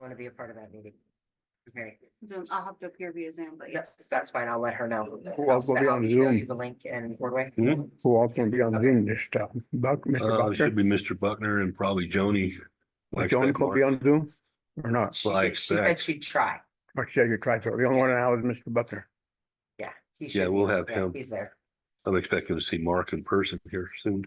Want to be a part of that meeting? Okay, Zoom, I'll have to appear via Zoom, but yes. that's fine. I'll let her know. Who else will be I'll on email Zoom? you the link and Ordway. Who else gonna be on Zoom? Just Mr. It should Buckner? be Mr. Buckner and probably Joni. Will Joan will be on Zoom or not? She Well, I did- she said expect. she'd try. Or she said you tried to. The only one now is Mr. Buckner. Yeah. He Yeah, should be we'll on. have him. He's there. I'm expecting to see Mark in person here soon.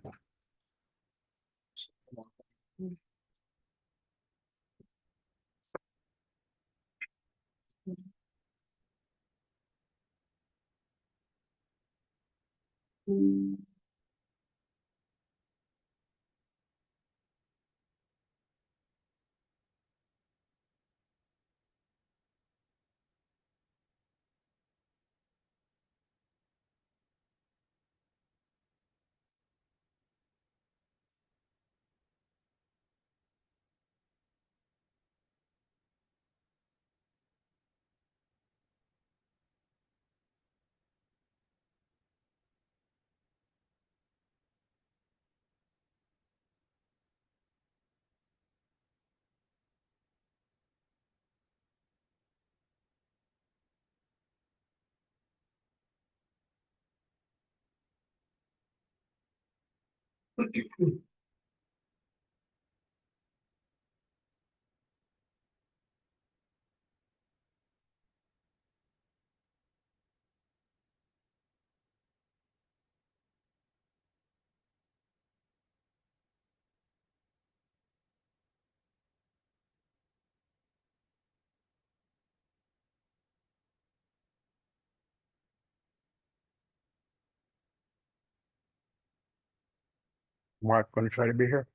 Mark gonna try to be here?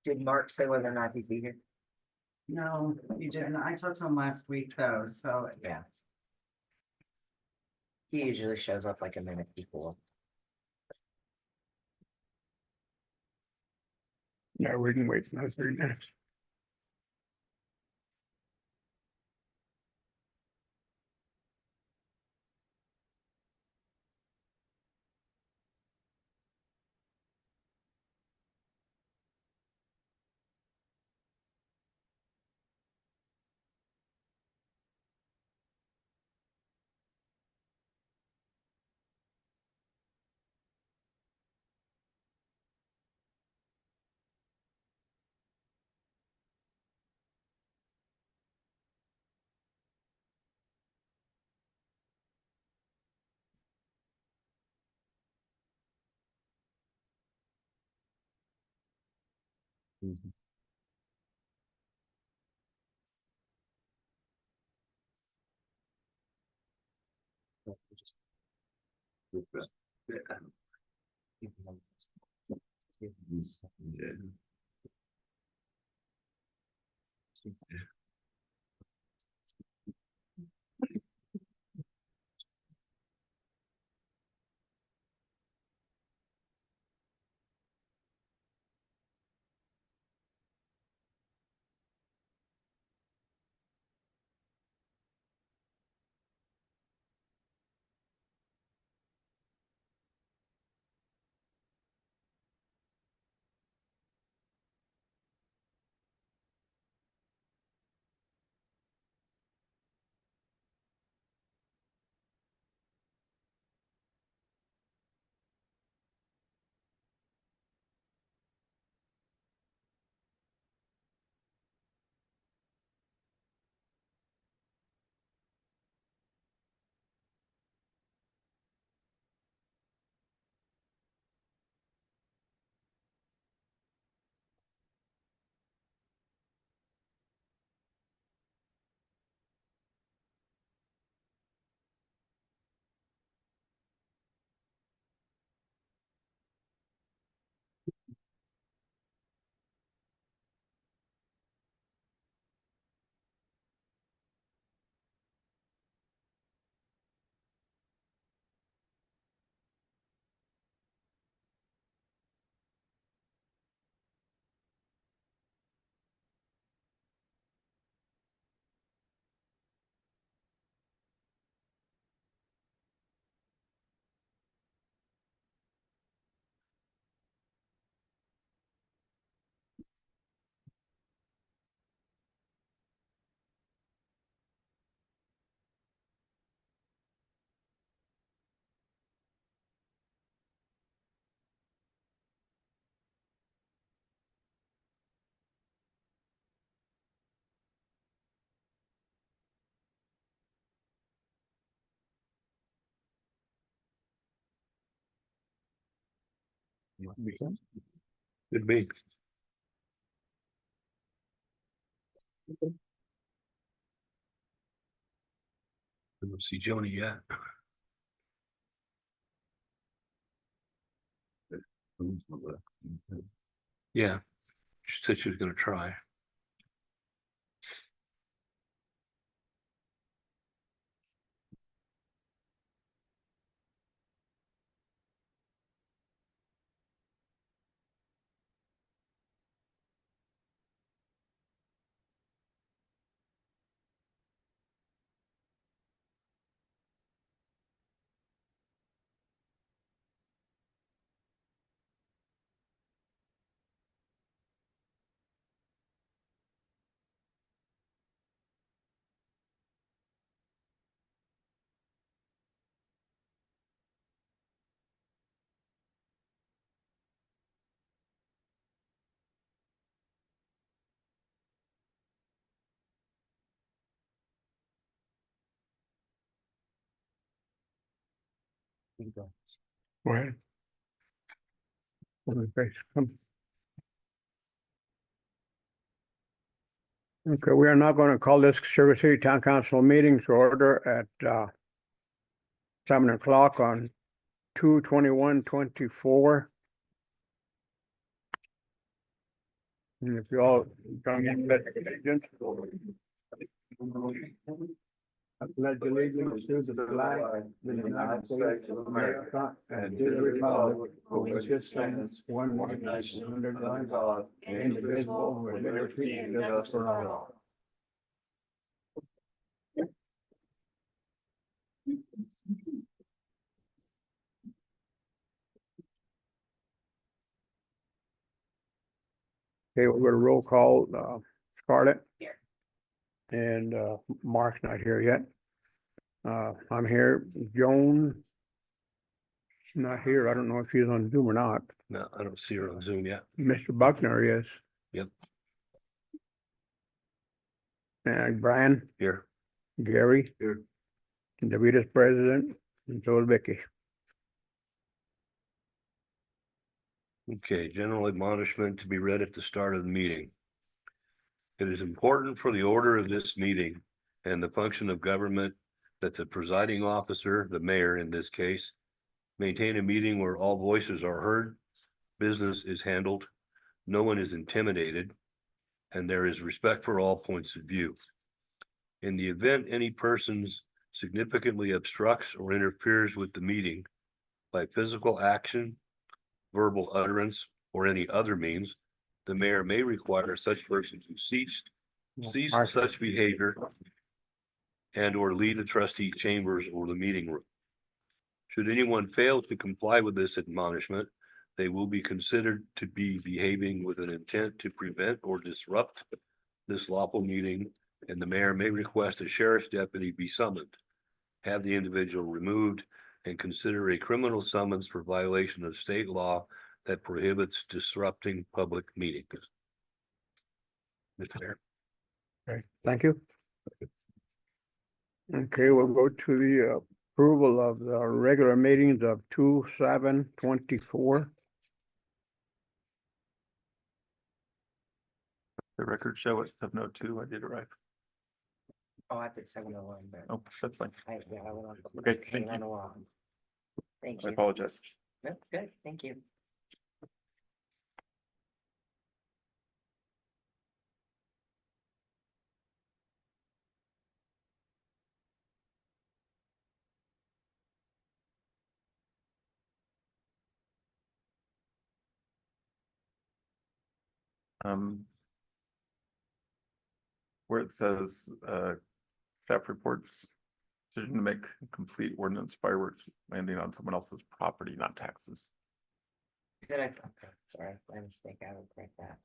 Did Mark say whether or not he'd be here? No, you didn't. I talked to him last week though, so Yeah. He usually shows up like a minute before. Yeah, we can wait another 3 minutes. Could be. I don't see Joni yet. Yeah, she said she was gonna try. Go ahead. Okay, Okay, we are now going to call this Sugar City Town Council meeting to order at 7 o'clock on 2/21/24. And if you all come in, pledge allegiance. I pledge allegiance to the flag of the United States of America and to the republic for which it stands, one nation under God, indivisible, with liberty and justice for all. Okay, we're going to roll call, Scarlett. Here. And, Mark's not here yet. I'm here, Joan. Not here, I don't know if she's on Zoom or not. No, I don't see her on Zoom yet. Mr. Buckner is. Yep. And Brian, Here. Gary. Here. And Davita's president, and so is Vicky. Okay, general admonishment to be read at the start of the meeting. It is important for the order of this meeting and the function of government that the presiding officer, the mayor in this case, maintain a meeting where all voices are heard, business is handled, no one is intimidated, and there is respect for all points of view. In the event any persons significantly obstructs or interferes with the meeting by physical action, verbal utterance, or any other means, the mayor may require such person to cease such behavior and or leave the trustee chambers or the meeting room. Should anyone fail to comply with this admonishment, they will be considered to be behaving with an intent to prevent or disrupt this lawful meeting, and the mayor may request a sheriff's deputy be summoned, have the individual removed, and consider a criminal summons for violation of state law that prohibits disrupting public meetings. Mr. Mayor. Okay, thank you. Okay, we'll go to the approval of the regular meetings of 2/7/24. The record show it 7:02. I did it right. Oh, I did 7:01, but Oh, that's fine. I went on. Okay, thank I went you. along. Thank I you. apologize. No, good, thank you. Um, where it says, staff reports, decision to make complete ordinance fireworks landing on someone else's property, not taxes. Did I, okay, sorry, my mistake, I will correct that.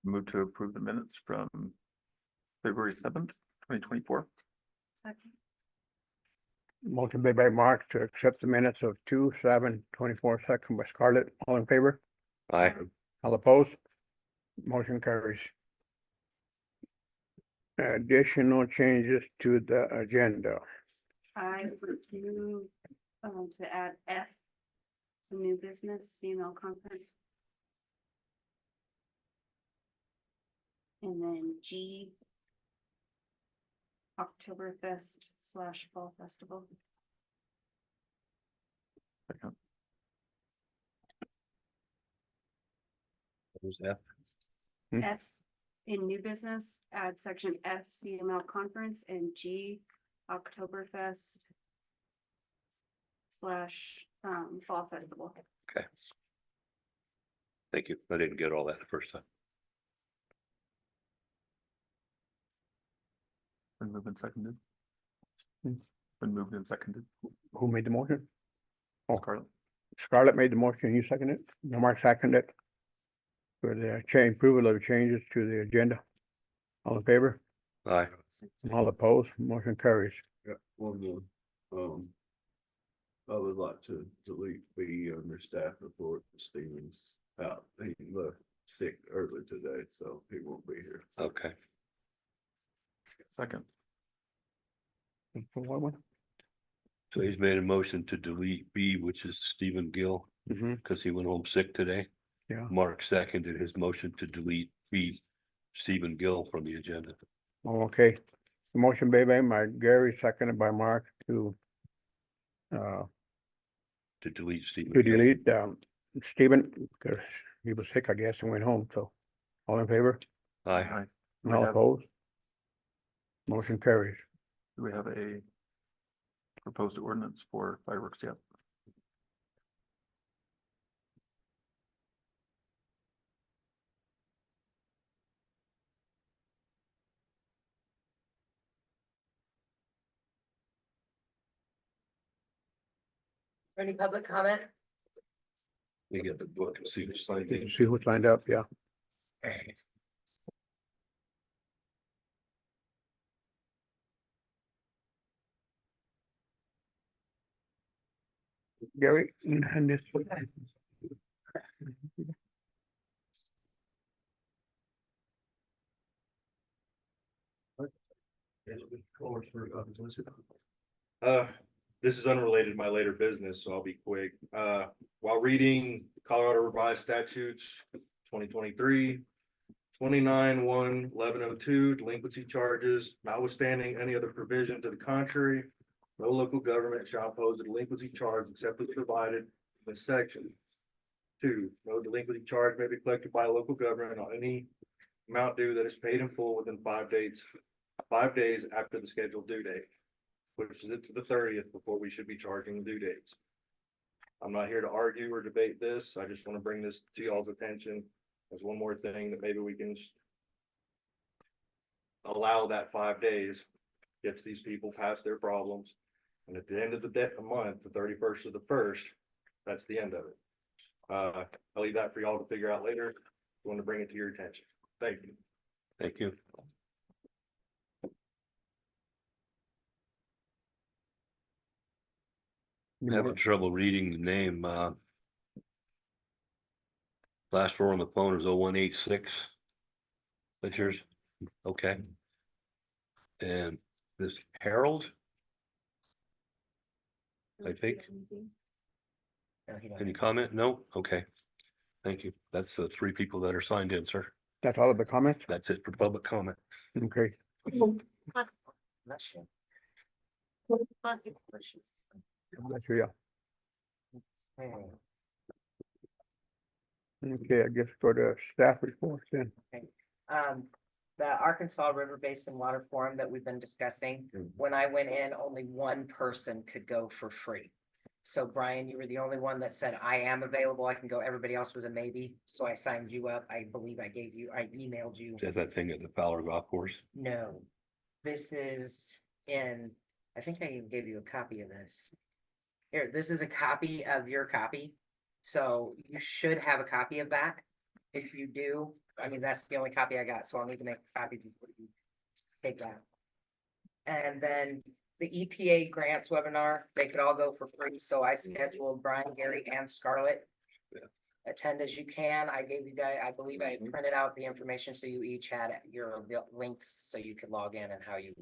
Move to approve the minutes from February 7th, 2024. Second. Motion made by Mark to accept the minutes of 2/7/24, second by Scarlett. All in favor? Aye. All opposed? Motion carries. Additional changes to the agenda. I would move, to add F, the new business CML conference. And then G, Oktoberfest / Fall Festival. Second. What was that? F, in new business, add section F CML conference, and G, Oktoberfest / Fall Festival. Okay. Thank you. I didn't get all that the first time. Been moved and seconded. Hmm. Been moved and seconded. Who made the motion? Oh, Scarlett. Scarlett made the motion. You seconded it? No, Mark seconded it. For the change, approval of changes to the agenda. All in favor? Aye. All opposed? Motion carries. Yeah, one more. I would like to delete B under staff report. Stevens out. He left sick early today, so he won't be here. Okay. Second. For what one? So he's made a motion to delete B, which is Stephen Gill, Mm-hmm. because he went home sick today. Yeah. Mark seconded his motion to delete B, Stephen Gill from the agenda. Oh, okay. Motion made by Gary, seconded by Mark to To delete Stephen. to Gill. delete Stephen, because he was sick, I guess, and went home, so. All in favor? Aye. We All have- opposed? Motion carries. Do we have a proposed ordinance for fireworks yet? Any public comment? We get the book and see who's signed Did you in. see who signed up? Yeah. Gary, and this. This is unrelated to my later business, so I'll be quick. While reading Colorado Revised Statutes 2023, 29-1-1102 delinquency charges, notwithstanding any other provision to the contrary, no local government shall impose a delinquency charge except as provided in this section. 2, no delinquency charge may be collected by a local government on any amount due that is paid in full within 5 days after the scheduled due date, which is it to the 30th before we should be charging the due dates. I'm not here to argue or debate this. I just want to bring this to y'all's attention as one more thing that maybe we can allow that 5 days, gets these people past their problems. And at the end of the month, the 31st of the 1st, that's the end of it. I'll leave that for y'all to figure out later. I want to bring it to your attention. Thank you. Thank you. I'm having trouble reading the name, last four on the phone is 0186. That's yours? Okay. And this Harold, I think. No, he don't. Any comment? No? Okay. Thank you. That's the three people that are signed in, sir. That's all of the comments? That's it for public comment. Okay. Bless you. Bless you, precious. That's you, yeah. Okay, I guess go to staff reports then. The Arkansas River Basin Water Forum that we've been discussing, when I went in, only one person could go for free. So Brian, you were the only one that said, I am available, I can go. Everybody else was a maybe. So I signed you up. I believe I emailed you. Is that thing at the Fowler Golf Course? No, this is in, I think I even gave you a copy of this. Here, this is a copy of your copy. So you should have a copy of that. If you do, I mean, that's the only copy I got, so I'll need to make a copy before you take that. And then the EPA grants webinar, they could all go for free, so I scheduled Brian, Gary, and Scarlett. Yeah. Attend as you can. I gave you guys, I believe I printed out the information, so you each had your links, so you could log in and how you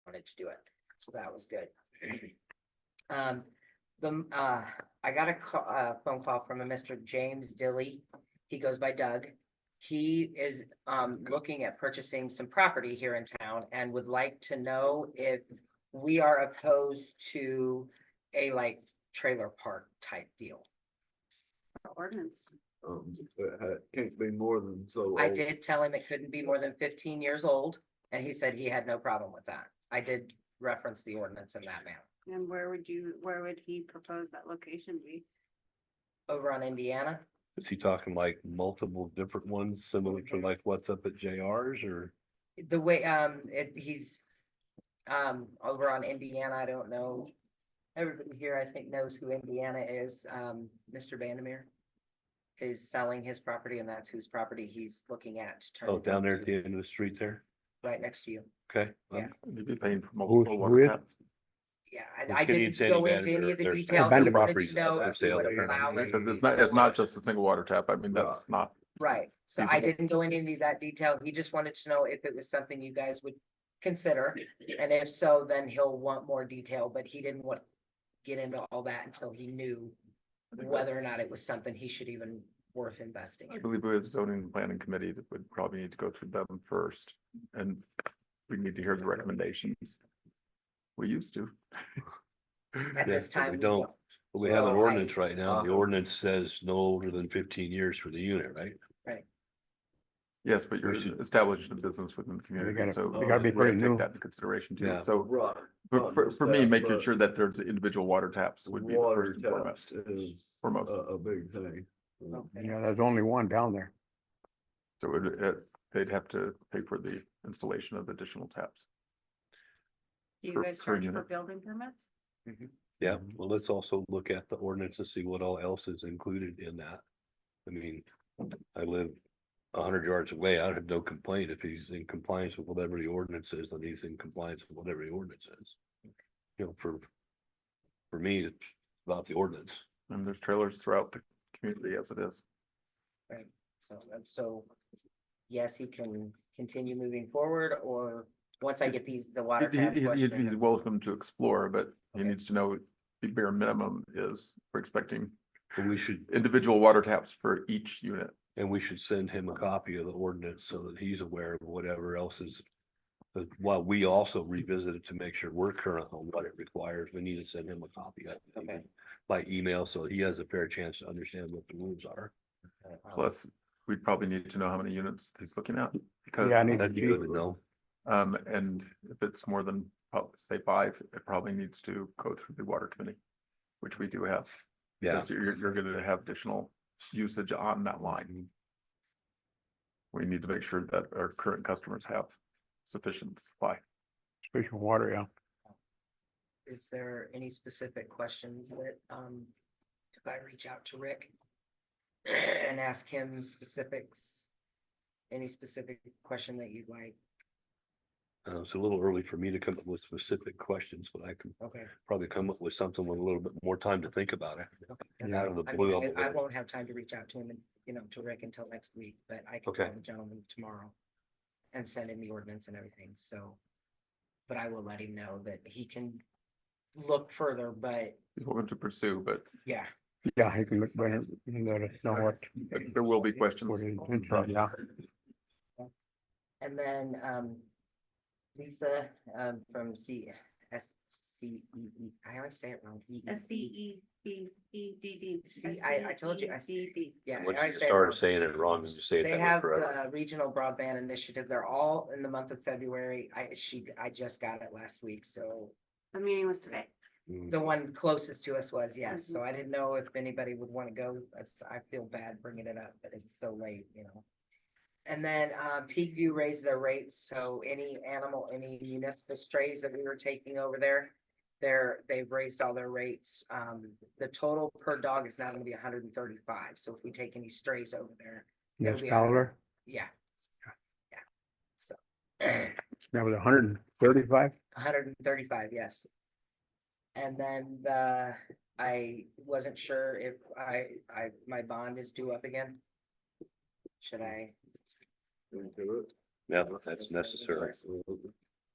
wanted to do it. So that was good. I got a phone call from a Mr. James Dilly. He goes by Doug. He is, looking at purchasing some property here in town and would like to know if we are opposed to a like trailer park type deal. Ordinance. It can't be more than so. I old. did tell him it couldn't be more than 15 years old, and he said he had no problem with that. I did reference the ordinance in that manner. And where would he propose that location be? Over on Indiana, Is he talking like multiple different ones, similar to like what's up at JR's or? the way, he's, over on Indiana, I don't know. Everybody here, I think, knows who Indiana is. Mr. Vandermeer is selling his property, and that's whose property he's looking at to turn. Oh, it down there at into, the end of the street there? right next to you. Okay. Yeah. You'd be paying for Who- multiple who water is- taps. Yeah, Well, I Kenny didn't and Sandy go into Banner, any of the there's details. abandoned He wanted properties to know up for if we sale would there. allow it. Because it's not just a single water tap. I mean, that's not, Right, so I feasible. didn't go into any of that detail. He just wanted to know if it was something you guys would consider. And if so, then he'll want more detail, but he didn't want to get into all that until he knew whether or not it was something he should even worth investing I in. believe we have zoning and planning committee that would probably need to go through them first. And we need to hear the recommendations. We used to. At Yeah, this but time. we don't. But we have an So ordinance right now. The Uh-huh. ordinance says no older than 15 years for the unit, right? Yes, but you're We should- establishing a business within the community, gotta- so. they gotta be we have to pretty take new. that into consideration too. Yeah. So, Right. but for me, Understand, making but sure that there's individual water taps would be the Water first and foremost. taps is a, Foremost. a big thing. Okay. Yeah, there's only one down there. So they'd have to pay for the installation of additional taps. Do you Per- guys per charge for unit. building permits? Yeah, well, let's also look at the ordinance and see what all else is included in that. I mean, I live 100 yards away. I'd have no complaint if he's in compliance with whatever the ordinance is, then he's in compliance with whatever the ordinance is. You know, for me, it's about the ordinance. And there's trailers throughout the community as it is. So, yes, he can continue moving forward, or once I get the water tap He's question. welcome to explore, but he Okay. needs to know the bare minimum is we're expecting But we should, individual water taps for each unit. and we should send him a copy of the ordinance so that he's aware of whatever else is. But while we also revisit it to make sure we're current on what it requires, we need to send him a copy of it. Okay. By email, so he has a fair chance to understand what the rules are. Plus, we probably need to know how many units he's looking at. Because, Yeah, I need That'd be good to know. and if it's more than, say, 5, it probably needs to go through the water committee, which we do have. Yeah, Because you're gonna have additional usage on that line. We need to make sure that our current customers have sufficient supply. Special water, yeah. Is there any specific questions that, if I reach out to Rick and ask him specifics, any specific question that you'd like? it's a little early for me to come up with specific questions, but I can Okay. probably come up with something with a little bit more time to think about it. Yeah. Out of the I blue. mean, I won't have time to reach out to him and, to Rick until next week, but I can Okay. call the gentleman tomorrow and send him the ordinance and everything, so. But I will let him know that he can look further, but He's welcome to pursue, but yeah, Yeah, he can look better and let us know what. there will be questions. what his intention is, yeah. and then, Lisa, from SCEE, I always say it wrong. SCEBEDD. See, I told you, Yeah, Once I you say it start wrong. saying it wrong, you say it They that way have forever. the Regional Broadband Initiative. They're all in the month of February. I just got it last week, so The meeting was today. Mm. the one closest to us was, yes. Mm-hmm. So I didn't know if anybody would want to go. I feel bad bringing it up, but it's so late, And then, Peakview raised their rates, so any municipal strays that we were taking over there, they've raised all their rates. The total per dog is now gonna be 135. So if we take any strays over there, Yes, It'll be Fowler. yeah, That was 135. 135, yes. And then I wasn't sure if my bond is due up again. Should I? Do it. Yeah, that's necessary.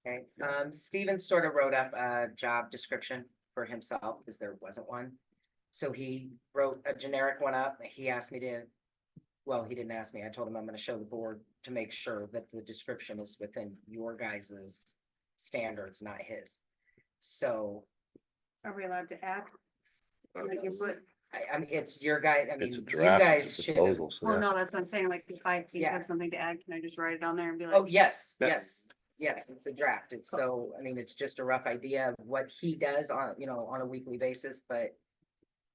Okay, Steven sort of wrote up a job description for himself because there wasn't one. So he wrote a generic one up. He asked me to, well, he didn't ask me. I told him I'm gonna show the board to make sure that the description is within your guys's standards, not his. So, Are we allowed to add? Like you put, I mean, it's your guy, I mean, It's a you draft, guys it's a should. proposal, so well, yeah. no, that's what I'm saying, like, if I think Yeah. of something to add, can I just write it on there and be Oh, like, yes, Yeah. yes, it's a draft. It's so, I mean, it's just a rough idea of what he does on, on a weekly basis, but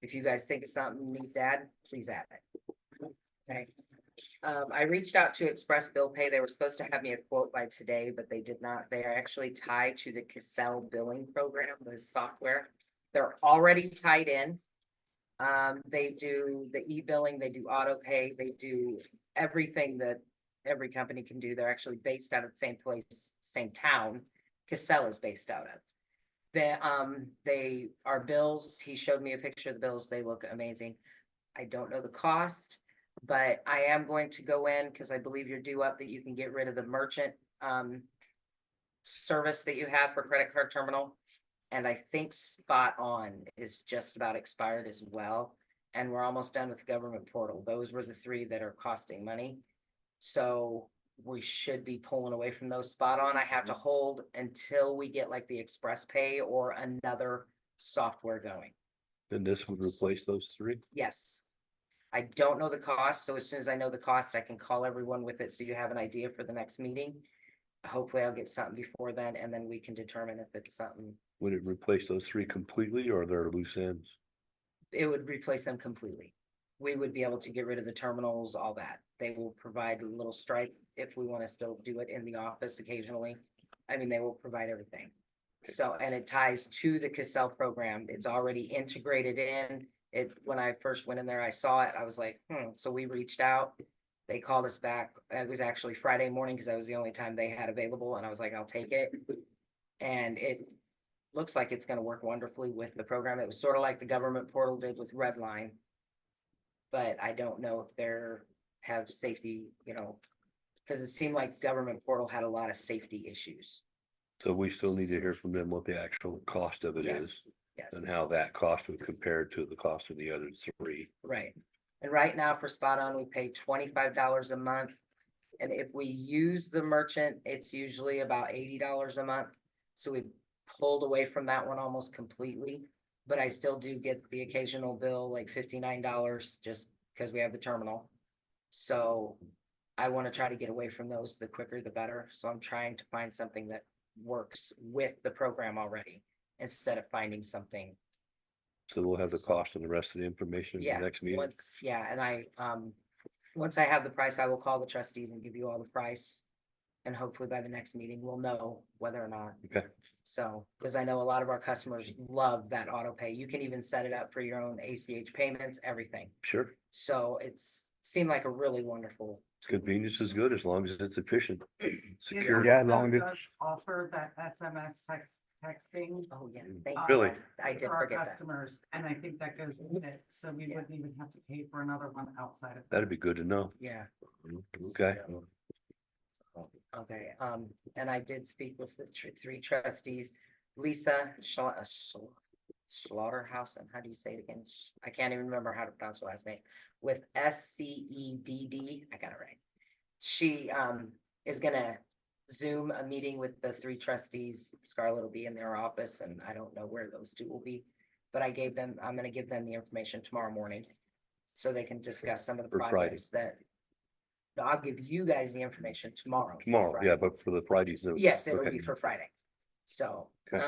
if you guys think of something needs to add, please add it. Okay. I reached out to Express Bill Pay. They were supposed to have me a quote by today, but they did not. They are actually tied to the Cassell billing program, the software. They're already tied in. They do the e-billing, they do auto pay, they do everything that every company can do. They're actually based out of the same place, same town. Cassell is based out of. They are bills. He showed me a picture of the bills. They look amazing. I don't know the cost, but I am going to go in because I believe you're due up that you can get rid of the merchant service that you have for credit card terminal. And I think Spot On is just about expired as well. And we're almost done with government portal. Those were the three that are costing money. So we should be pulling away from those. Spot On, I have to hold until we get like the Express Pay or another software going. Then this would replace those three? Yes. I don't know the cost, so as soon as I know the cost, I can call everyone with it, so you have an idea for the next meeting. Hopefully I'll get something before then, and then we can determine if it's something, Would it replace those three completely or are there loose ends? it would replace them completely. We would be able to get rid of the terminals, all that. They will provide a little Stripe if we want to still do it in the office occasionally. I mean, they will provide everything. So, and it ties to the Cassell program. It's already integrated in. When I first went in there, I saw it. I was like, so we reached out. They called us back. It was actually Friday morning because that was the only time they had available. And I was like, I'll take it. And it looks like it's going to work wonderfully with the program. It was sort of like the government portal did with Redline. But I don't know if they're have safety, because it seemed like government portal had a lot of safety issues. So we still need to hear from them what the actual cost of it is Yes, and how that cost would compare to the cost of the other three. right. And right now for Spot On, we pay $25 a month. And if we use the merchant, it's usually about $80 a month. So we pulled away from that one almost completely. But I still do get the occasional bill, like $59, just because we have the terminal. So I want to try to get away from those. The quicker, the better. So I'm trying to find something that works with the program already instead of finding something. So we'll have the cost and the rest of the information in Yeah, the next meeting. and once I have the price, I will call the trustees and give you all the price. And hopefully by the next meeting, we'll know whether or not. Okay. So, because I know a lot of our customers love that auto pay. You can even set it up for your own ACH payments, everything. Sure. So seemed like a really wonderful. Convenience is good as long as it's efficient, secure. Yeah, as So long as- does offer that SMS texting. Oh, yeah. Thank you. Really? I did For our forget that. customers, and I think that goes with it, so we wouldn't even have to pay for another one outside of. That'd be good to know. Yeah. Okay. Okay, and I did speak with the three trustees, Lisa Slaughterhouse, how do you say it again? I can't even remember how to pronounce her last name, with SCEDD, I got it right. She, is gonna Zoom a meeting with the three trustees. Scarlett will be in their office, and I don't know where those two will be. But I'm gonna give them the information tomorrow morning, so they can discuss some of the For Friday. projects that. I'll give you guys the information tomorrow. Tomorrow, Friday. yeah, but for the Friday's. Zoom. Yes, it'll Okay. be for Friday. So, Okay.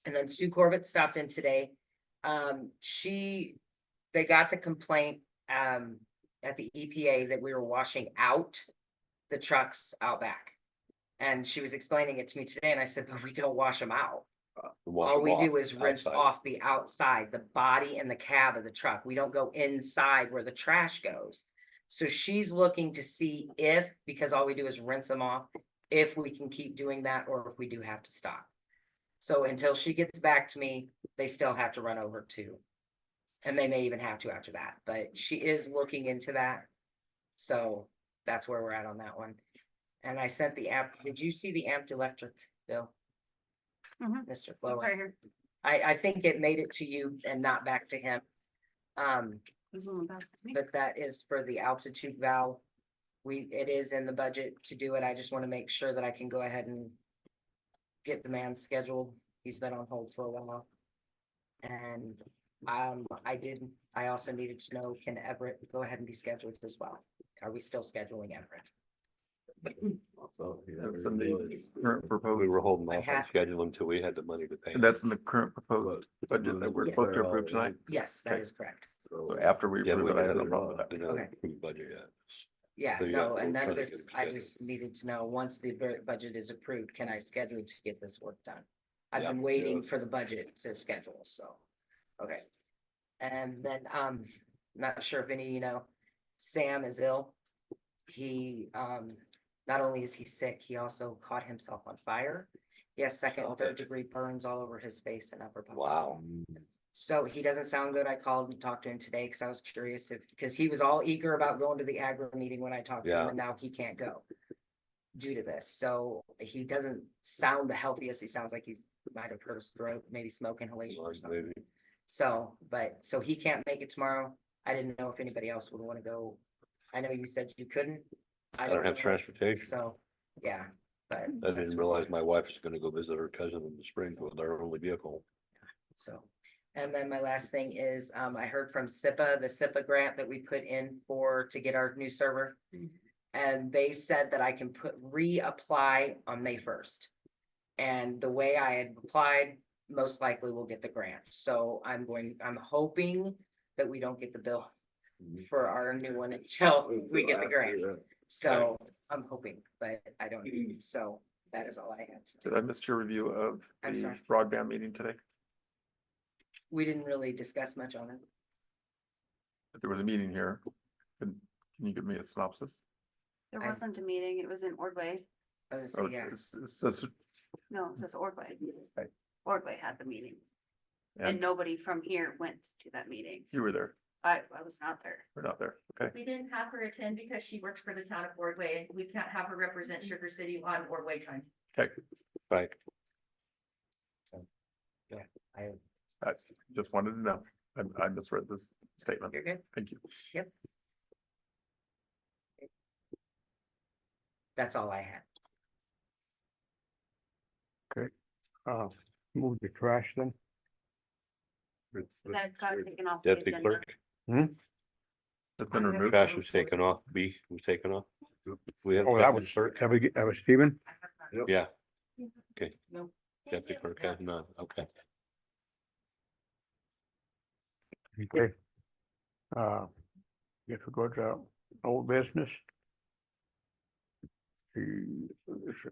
and then Sue Corbett stopped in today. They got the complaint, at the EPA that we were washing out the trucks out back. And she was explaining it to me today and I said, but we don't wash them out. Wash All them we off do is rinse outside. off the outside, the body and the cab of the truck. We don't go inside where the trash goes. So she's looking to see if, because all we do is rinse them off, if we can keep doing that or if we do have to stop. So until she gets back to me, they still have to run over too. And they may even have to after that, but she is looking into that. So that's where we're at on that one. And I sent the app, did you see the amped electric bill? Mhm. Mr. It's Flower? right here. I think it made it to you and not back to him. This one passed to me. But that is for the altitude valve. It is in the budget to do it. I just want to make sure that I can go ahead and get the man scheduled. He's been on hold for a while. And, I also needed to know, can Everett go ahead and be scheduled as well? Are we still scheduling Everett? That's in the current We proposed, were holding I off on have- schedule until we had the money to pay. and that's in the current proposed budget that we're Yes. supposed to approve tonight. Yes, that Okay. is correct. So after we Yeah, approve we it, I have no haven't problem with that. Okay. approved budget yet. Yeah, So you no, have to and none of try to get this, them I scheduled. just needed to know, once the budget is approved, can I schedule to get this work done? I've Yeah. been waiting for the budget to schedule, so, okay. And then, not sure if any, Sam is ill. He, not only is he sick, he also caught himself on fire. He has second and third degree burns all over his face and upper body. Wow. So he doesn't sound good. I called and talked to him today because I was curious because he was all eager about going to the agri meeting when I talked to him, Yeah. and now he can't go due to this. So he doesn't sound the healthiest. He sounds like he might have hurt his throat, maybe smoke inhalation or something. Maybe. So he can't make it tomorrow. I didn't know if anybody else would want to go. I know you said you couldn't. I don't have know. transportation. So, yeah, but. I that's didn't where realize my wife was gonna go visit her cousin in the spring with our only vehicle. So, and then my last thing is, I heard from SIPA, the SIPA grant that we put in to get our new server. And they said that I can reapply on May 1st. And the way I had applied, most likely we'll get the grant. So I'm hoping that we don't get the bill for our new one until we get the grant. So I'm hoping, but I don't, so that is all I had. Did I miss your review of I'm the sorry. broadband meeting today? We didn't really discuss much on it. There was a meeting here. Can you give me a synopsis? There I- wasn't a meeting. It was in Ordway. I was Oh, gonna say, yeah, it's just- No, it says Ordway. Right. Ordway had the meeting and And nobody from here went to that meeting. you were there, I was not there. we're not there, okay? We didn't have her attend because she works for the town of Ordway, and we can't have her represent Sugar City on Ordway time. Okay, Right. I just wanted to know. I misread this statement. you're good. Thank you. That's all I had. Move the trash then. That got taken off. the Deputy agenda. clerk, It's been removed. trash was taken off, B was taken off. We have. Oh, that deputy was, clerk? that was Stephen? Yeah. Okay. No. Deputy clerk has none, okay. Okay. Guess we go to old business. The,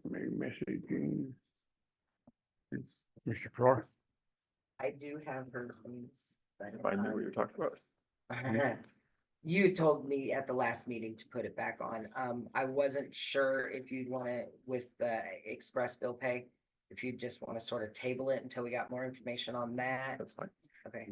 messaging. It's- Mr. Flor, I do have her things, but. If I knew what you were talking about. You told me at the last meeting to put it back on. I wasn't sure if you'd want to, with the express bill pay, if you just want to sort of table it until we got more information on that. That's fine. Okay.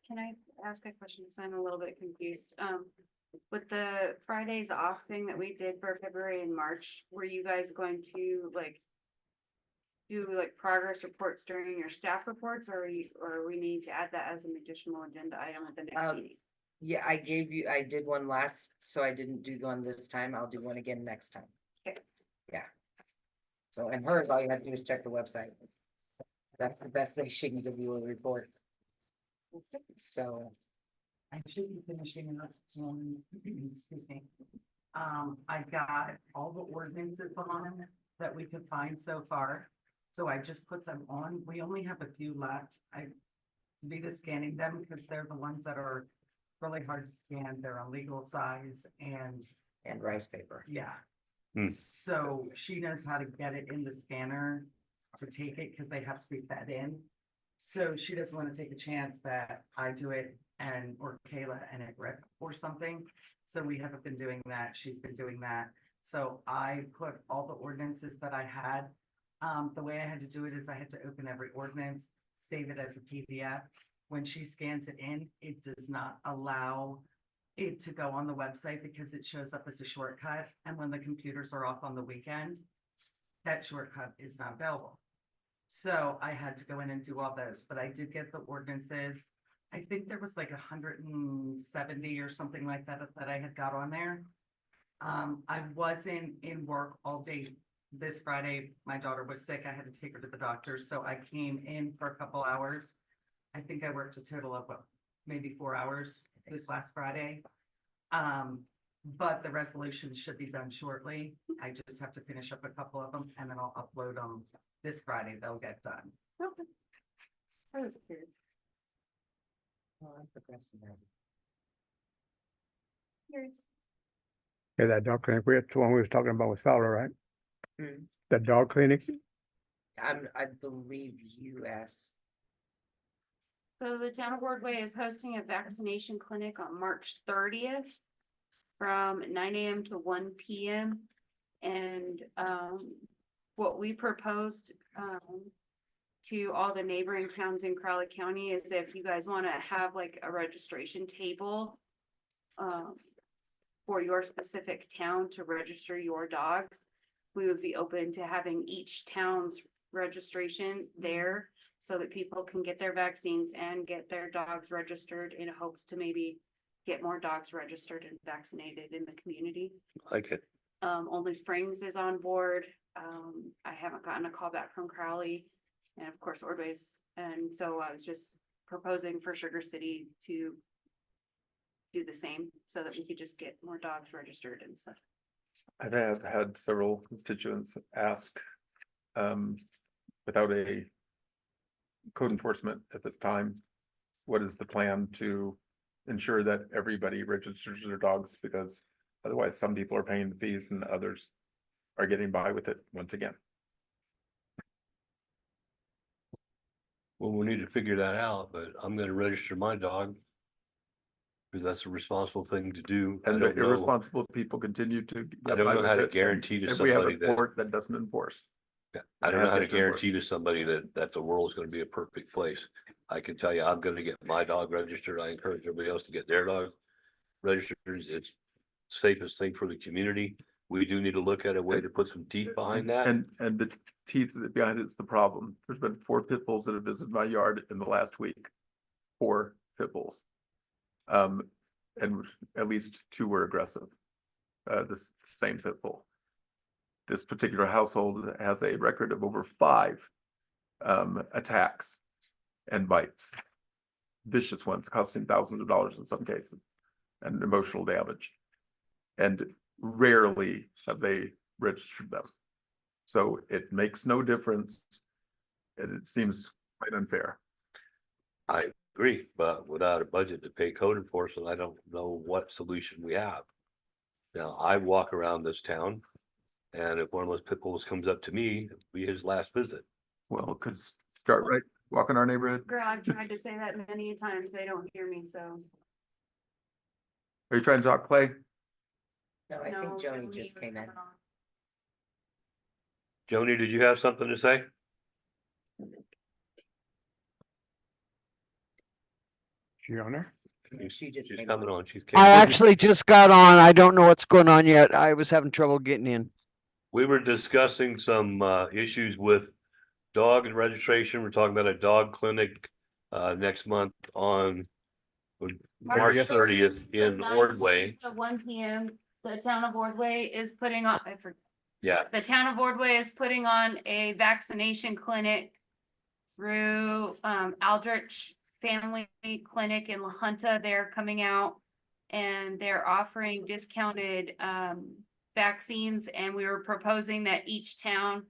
Can I ask a question? Cause I'm a little bit confused. With the Fridays off thing that we did for February and March, were you guys going to do progress reports during your staff reports, or we need to add that as an additional agenda item at the next meeting? Yeah, I did one last, so I didn't do one this time. I'll do one again next time. Okay. Yeah. So, and hers, all you have to do is check the website. That's the best way she can give you a report. So, I should be finishing up, excuse me. I got all the ordinances on that we could find so far. So I just put them on. We only have a few left. Vita's scanning them because they're the ones that are really hard to scan. They're a legal size and And rice paper. Yeah. Hmm. So she knows how to get it in the scanner to take it because they have to be fed in. So she doesn't want to take a chance that I do it or Kayla and it rip or something. So we haven't been doing that. She's been doing that. So I put all the ordinances that I had. The way I had to do it is I had to open every ordinance, save it as a PDF. When she scans it in, it does not allow it to go on the website because it shows up as a shortcut. And when the computers are off on the weekend, that shortcut is not available. So I had to go in and do all those, but I did get the ordinances. I think there was like 170 or something like that that I had got on there. I wasn't in work all day this Friday. My daughter was sick. I had to take her to the doctor, so I came in for a couple hours. I think I worked a total of maybe 4 hours this last Friday. But the resolution should be done shortly. I just have to finish up a couple of them and then I'll upload them this Friday. They'll get done. Okay. I was curious. Oh, I'm progressing now. Curious. Yeah, that dog clinic, that's the one we was talking about with Fowler, right? Hmm. That dog clinic, I believe US. So the town of Ordway is hosting a vaccination clinic on March 30th from 9 AM to 1 PM. And what we proposed to all the neighboring towns in Crowley County is if you guys want to have like a registration table for your specific town to register your dogs, we would be open to having each town's registration there so that people can get their vaccines and get their dogs registered in hopes to maybe get more dogs registered and vaccinated in the community. Like it. Only Springs is on board. I haven't gotten a call back from Crowley and of course Ordway's. And so I was just proposing for Sugar City to do the same so that we could just get more dogs registered and stuff. I've had several constituents ask, without a code enforcement at this time, what is the plan to ensure that everybody registers their dogs? Because otherwise some people are paying the fees and others are getting by with it once again. Well, we need to figure that out, but I'm gonna register my dog. Because that's a responsible thing to do. I And the don't know, irresponsible people continue to. I get don't by know how with to it, guarantee to and we have somebody a that, court that doesn't enforce. I don't know has how to yet to enforce. guarantee to somebody that the world's gonna be a perfect place. I can tell you, I'm gonna get my dog registered. I encourage everybody else to get their dog registered. It's safest thing for the community. We do need to look at a way to put some teeth behind that. And the teeth behind it's the problem. There's been 4 pit bulls that have visited my yard in the last week. 4 pit bulls. And at least 2 were aggressive. This same pit bull. This particular household has a record of over 5 attacks and bites. Vicious ones costing thousands of dollars in some cases, and emotional damage. And rarely have they registered them. So it makes no difference. And it seems quite unfair. I agree, but without a budget to pay code enforcement, I don't know what solution we have. Now, I walk around this town, and if one of those pit bulls comes up to me, it'll be his last visit. Well, it could start right, walk in our neighborhood. Girl, I've tried to say that many times. They don't hear me, so. Are you trying to talk, Clay? No, I think No, Joni Joni just was came in. coming on. Joni, did you have something to say? she on there? She just She's came coming on. on. She's. I actually just got on. I don't know what's going on yet. I was having trouble getting in. We were discussing some issues with dog and registration. We're talking about a dog clinic next month on March 30th in Ordway. At 1 PM, the town of Ordway is putting on, Yeah, the town of Ordway is putting on a vaccination clinic through Aldrich Family Clinic in La Junta. They're coming out and they're offering discounted vaccines, and we were proposing that each town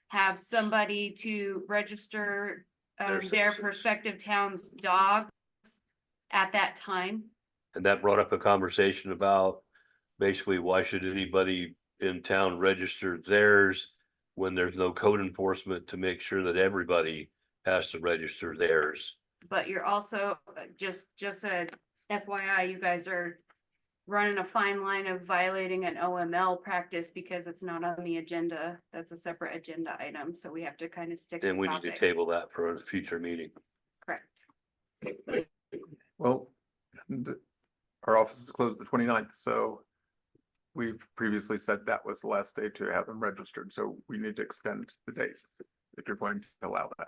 have somebody to register Their their citizens. prospective town's dogs at that time. and that brought up a conversation about basically, why should anybody in town register theirs when there's no code enforcement to make sure that everybody has to register theirs? But you're also, just a FYI, you guys are running a fine line of violating an OML practice because it's not on the agenda. That's a separate agenda item, so we have to kind of stick. Then to we need to topic. table that for a future meeting. Correct. Well, our office is closed the 29th, so we've previously said that was the last day to have them registered, so we need to extend the date if you're going to allow that.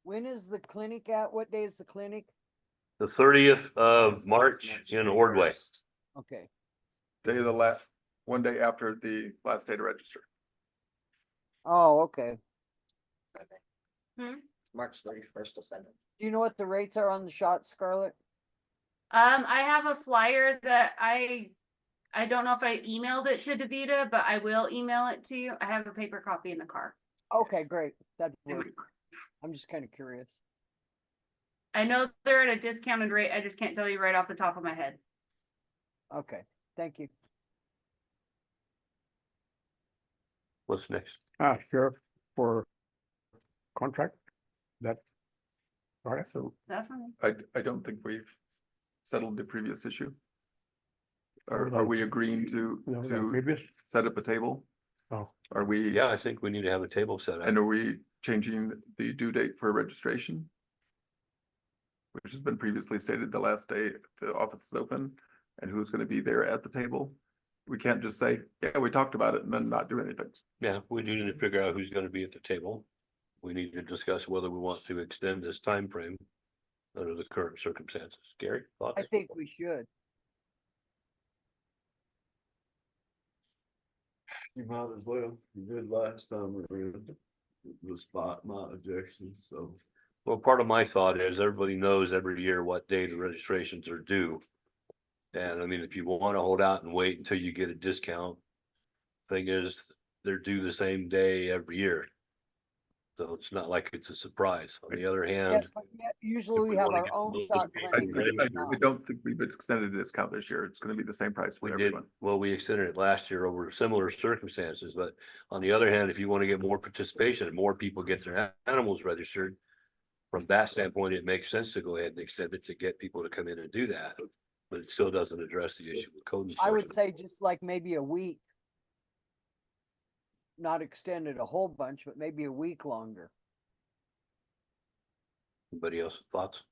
When is the clinic at? What day is the clinic? The 30th of March in Ordway. Okay. Day of the last, one day after the last day to register. Oh, okay. March 31st to Sunday. Do you know what the rates are on the shot, Scarlett? I have a flyer that I don't know if I emailed it to Davita, but I will email it to you. I have a paper copy in the car. Okay, great. That'd work. I'm just kind of curious. I know they're at a discounted rate. I just can't tell you right off the top of my head. Okay, thank you. What's next? Sheriff for contract, that. All right, So That's fine. I don't think we've settled the previous issue. Are we agreeing to previous, set up a table? oh, Are we? Yeah, I think we need to have a table set up. And are we changing the due date for registration? Which has been previously stated the last day the office is open, and who's gonna be there at the table? We can't just say, yeah, we talked about it and then not do anything. Yeah, we need to figure out who's gonna be at the table. We need to discuss whether we want to extend this time frame under the current circumstances. Gary, thoughts? I think we should. You might as well, you did last time around, the spot my objection, so. Well, part of my thought is everybody knows every year what day the registrations are due. And I mean, if you want to hold out and wait until you get a discount, thing is, they're due the same day every year. So it's not like it's a surprise. On the other hand, Yes, but yet usually if we we have wanna our get own those shot people clinic. ready, I don't think we've extended the discount this year. It's gonna be the same price for we did, everyone. well, we extended it last year over similar circumstances, but on the other hand, if you want to get more participation and more people get their animals registered. From that standpoint, it makes sense to go ahead and extend it to get people to come in and do that, but it still doesn't address the issue with code I would enforcement. say just like maybe a week. Not extended a whole bunch, but maybe a week longer. Anybody else thoughts?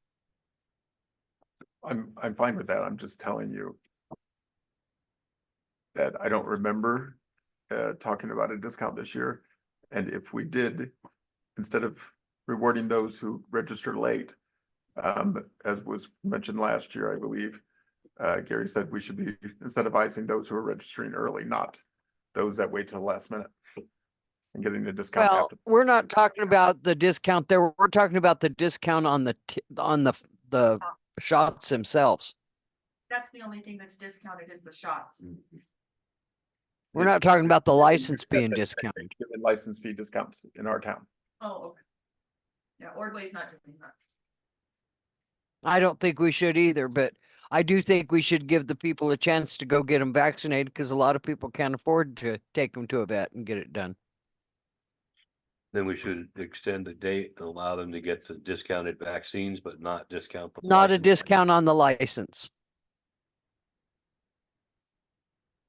I'm fine with that. I'm just telling you. That I don't remember talking about a discount this year. And if we did, instead of rewarding those who register late. As was mentioned last year, I believe. Gary said we should be incentivizing those who are registering early, not those that wait till the last minute. And getting the discount Well, after. we're not talking about the discount there. We're talking about the discount on the shots themselves. That's the only thing that's discounted is the shots. We're not talking about the license being discounted. Given license fee discounts in our town. Oh, okay. Yeah, Ordway's not doing that. I don't think we should either, but I do think we should give the people a chance to go get them vaccinated because a lot of people can't afford to take them to a vet and get it done. Then we should extend the date and allow them to get the discounted vaccines, but not discount. the Not a license. discount on the license.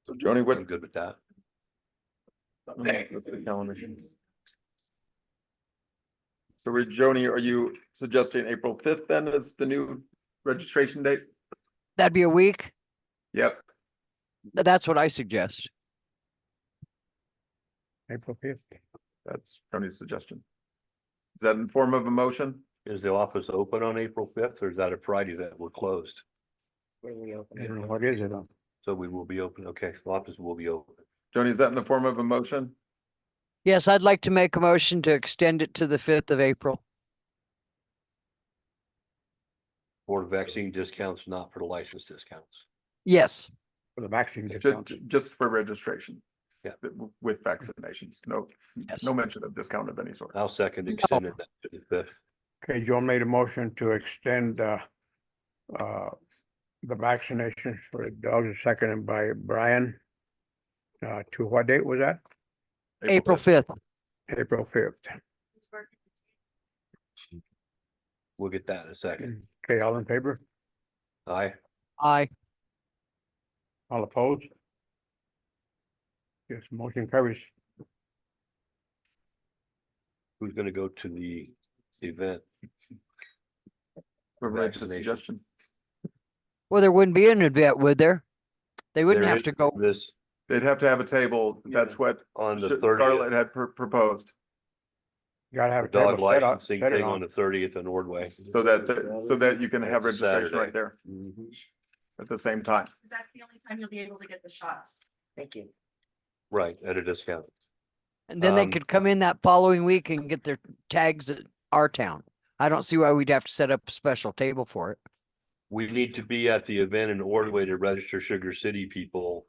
So Joni, I'm what? good with that. So Joni, are you suggesting April 5th then as the new registration date? That'd be a week. Yep. That's what I suggest. April 5th. That's Joni's suggestion. Is that in form of a motion? Is the office open on April 5th or is that a Friday that we're closed? Where we open I it. don't know, what is it on? So we will be open. Okay, the office will be open. Joni, is that in the form of a motion? Yes, I'd like to make a motion to extend it to the 5th of April. For vaccine discounts, not for the license discounts. Yes. For the vaccine discount. Just for registration. Yeah. With vaccinations, no, Yes. no mention of discount of any sort. I'll second extending that to the 5th. Okay, John made a motion to extend, the vaccinations for the dogs, seconded by Brian. To what date was that? April 5th. April 5th. We'll get that in a second. Okay, all in favor? Aye. Aye. All opposed? Yes, motion carries. Who's gonna go to the event? Whoever makes a Vaccination. suggestion. Well, there wouldn't be an event, would there? They wouldn't There have is to go. This They'd have to have a table. That's what on the Scarlett 30th, had proposed. Gotta have a dog table set up, licensing set it thing on on. the 30th in Ordway. So that you can have That's a registration Saturday. right there at the same time. Cause that's the only time you'll be able to get the shots. Thank you. Right, at a discount. And then they Um, could come in that following week and get their tags at our town. I don't see why we'd have to set up a special table for it. We need to be at the event in Ordway to register Sugar City people.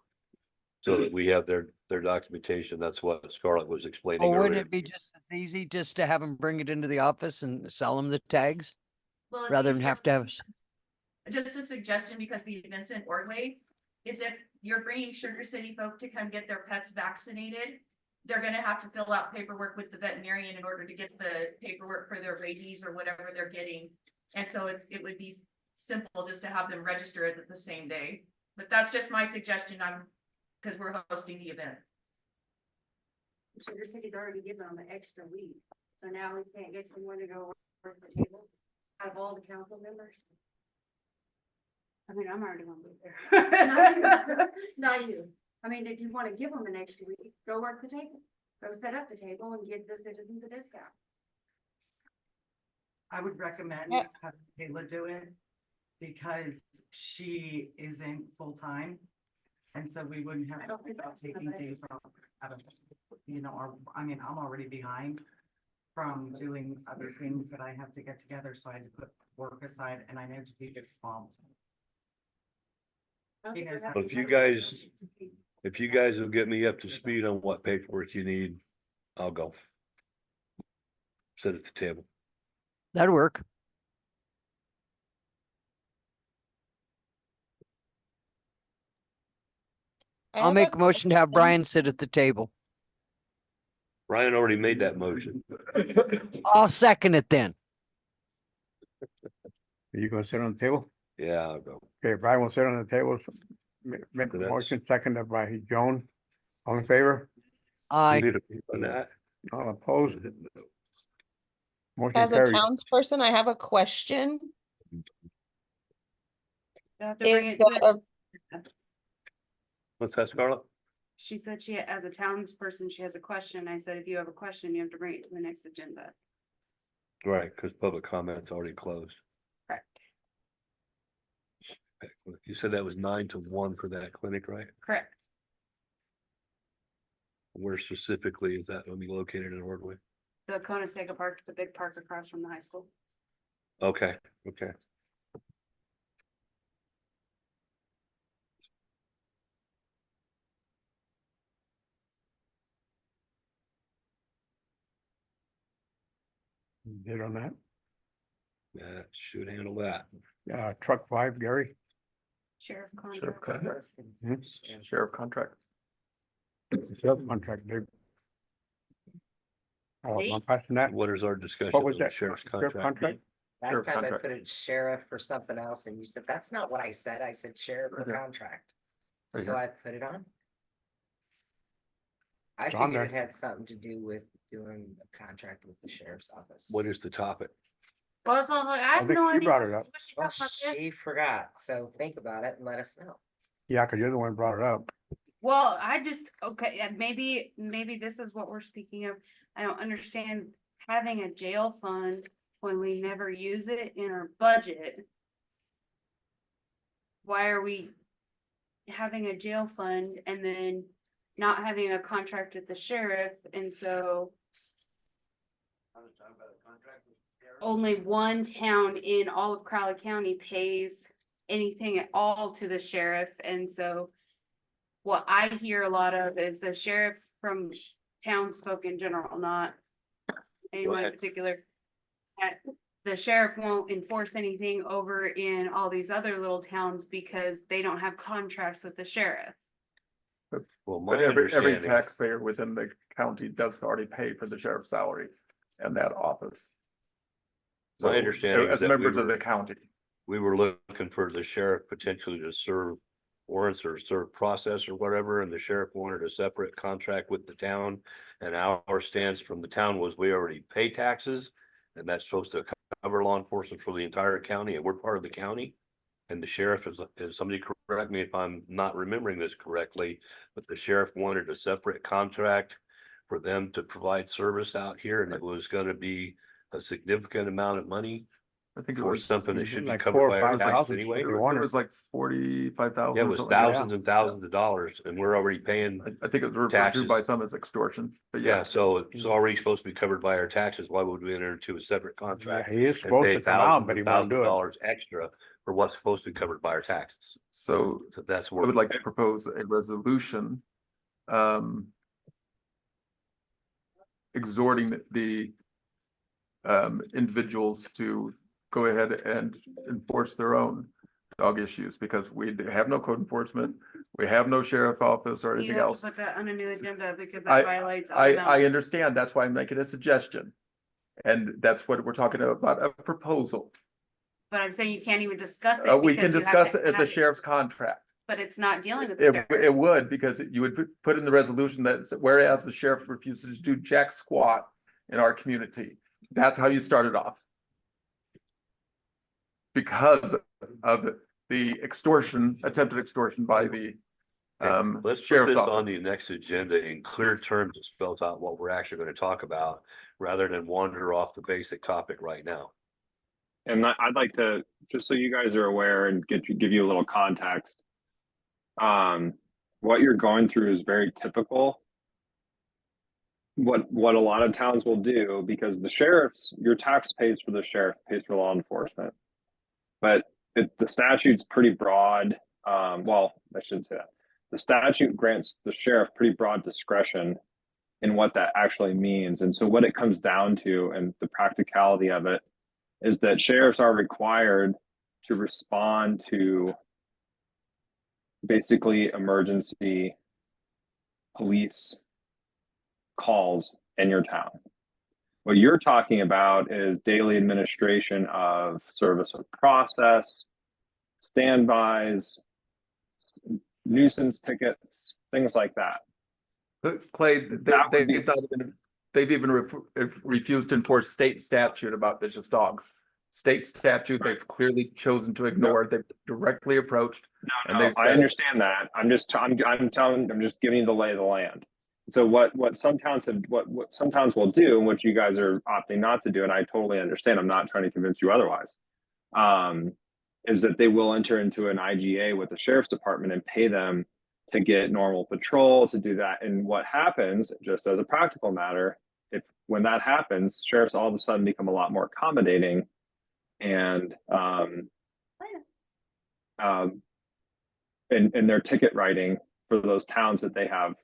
So that we have their documentation. That's what Scarlett was explaining Oh, wouldn't earlier. it be just as easy just to have them bring it into the office and sell them the tags? Well, it's Rather than easier- have to have, Just a suggestion, because the event's in Ordway, is if you're bringing Sugar City folk to come get their pets vaccinated, they're gonna have to fill out paperwork with the veterinarian in order to get the paperwork for their rabies or whatever they're getting. And so it would be simple just to have them register it the same day. But that's just my suggestion. Because we're hosting the event. Sugar City's already given them an extra week, so now we can't get someone to go work the table out of all the council members. I mean, I'm already gonna be there. Not you. I mean, if you wanna give them an extra week, go work the table, go set up the table and give the citizens a discount. I would recommend Yeah. have Kayla do it because she isn't full-time. And so we wouldn't have I don't think about that's taking enough. days off out of, I mean, I'm already behind from doing other things that I have to get together, so I had to put work aside and I know to keep it small. Because- Well, if you guys- If you guys will get me up to speed on what paperwork you need, I'll go. Sit at the table. that'd work. I'll make a motion to have Brian sit at the table. Brian already made that motion. I'll second it then. Are you gonna sit on the table? Yeah, I'll go. Okay, Brian will sit on the table. Make the That's- motion, seconded by Joan. All in favor? Aye. Need a- on that? All opposed? Motion As a carries. townsperson, I have a question. You have to Is bring it to the, What's that, Scarlett? She said as a townsperson, she has a question. I said, if you have a question, you have to bring it to the next agenda. Right, because public comment's already closed. Correct. You said that was 9 to 1 for that clinic, right? Correct. Where specifically is that going to be located in Ordway? The Conestoga Park, the big park across from the high school. Okay, okay. Did on that. That should handle that. Truck 5, Gary. Sheriff Sheriff contract. contract. Sheriff contract. Sales contract, Dave. Oh, I'm passing that. What is our discussion What was on the that? sheriff's Sheriff contract? contract? Last Sheriff time I contract. put it sheriff for something else and you said, that's not what I said. I said sheriff Right or here. contract. Right So here. I put it on. I It's on figured it there. had something to do with doing a contract with the sheriff's office. What is the topic? Well, it's all like, I have think no she idea. brought it up. what she Well, talked about this. she forgot, so think about it and let us know. Yeah, cause you're the one who brought it up. Well, I just, okay, and maybe this is what we're speaking of. I don't understand having a jail fund when we never use it in our budget. Why are we having a jail fund and then not having a contract with the sheriff? And so only one town in all of Crowley County pays anything at all to the sheriff. And so what I hear a lot of is the sheriff from townsfolk in general, not anyone in ahead. particular. the sheriff won't enforce anything over in all these other little towns because they don't have contracts with the sheriff. Well, But my every understanding, taxpayer within the county does already pay for the sheriff's salary and that office. My So, understanding is as that we members of were- the county. we were looking for the sheriff potentially to serve warrants or serve process or whatever, and the sheriff wanted a separate contract with the town. And our stance from the town was we already pay taxes, and that's supposed to cover law enforcement for the entire county, and we're part of the county. And the sheriff is somebody correct me if I'm not remembering this correctly, but the sheriff wanted a separate contract for them to provide service out here, and it was gonna be a significant amount of money I think it or was, something that should be Like covered 4 or by our 5 taxes thousand anyway. if you it want was like 45,000. Yeah, it was thousands and thousands of dollars, and we're already paying. I think it was referred taxes. to by some as extortion, but Yeah, yeah. so it's already supposed to be covered by our taxes. Why would we enter into a separate Yeah, contract? he is And supposed pay to come out, but he won't do it. $1,000 extra for what's supposed to be covered by our taxes. So So that's I where. would like to propose a resolution, exhorting the individuals to go ahead and enforce their own dog issues, because we have no code enforcement, we have no sheriff's office or You anything have to else. put that on a new agenda because I- that violates. I automatic. understand, that's why I'm making a suggestion. And that's what we're talking about, a proposal. But I'm saying you can't even discuss it. We can because you have discuss to it at the have sheriff's contract. But it's not dealing with. the It, sheriff. it would, because you would put in the resolution that whereas the sheriff refuses to do jack squat in our community, that's how you start it off. Because of the extortion, attempted extortion by the Let's put sheriff's this on office. the next agenda in clear terms that spells out what we're actually gonna talk about, rather than wander off the basic topic right now. And I'd like to, just so you guys are aware and give you a little context. What you're going through is very typical. What a lot of towns will do, because the sheriff's, your tax pays for the sheriff, pays for law enforcement. But the statute's pretty broad. Well, I shouldn't say that. The statute grants the sheriff pretty broad discretion in what that actually means. And so what it comes down to, and the practicality of it, is that sheriffs are required to respond to basically emergency police calls in your town. What you're talking about is daily administration of service of process, standbys, nuisance tickets, things like that. Clay, That would be- they've even refused to enforce state statute about vicious dogs. State statute, they've clearly chosen to ignore, they've directly approached. And No, they've I said- understand that. I'm just giving you the lay of the land. So what some towns have, what some towns will do, and what you guys are opting not to do, and I totally understand, I'm not trying to convince you otherwise. Is that they will enter into an IGA with the sheriff's department and pay them to get normal patrol, to do that. And what happens, just as a practical matter, when that happens, sheriffs all of a sudden become a lot more accommodating. And in their ticket writing for those towns that they have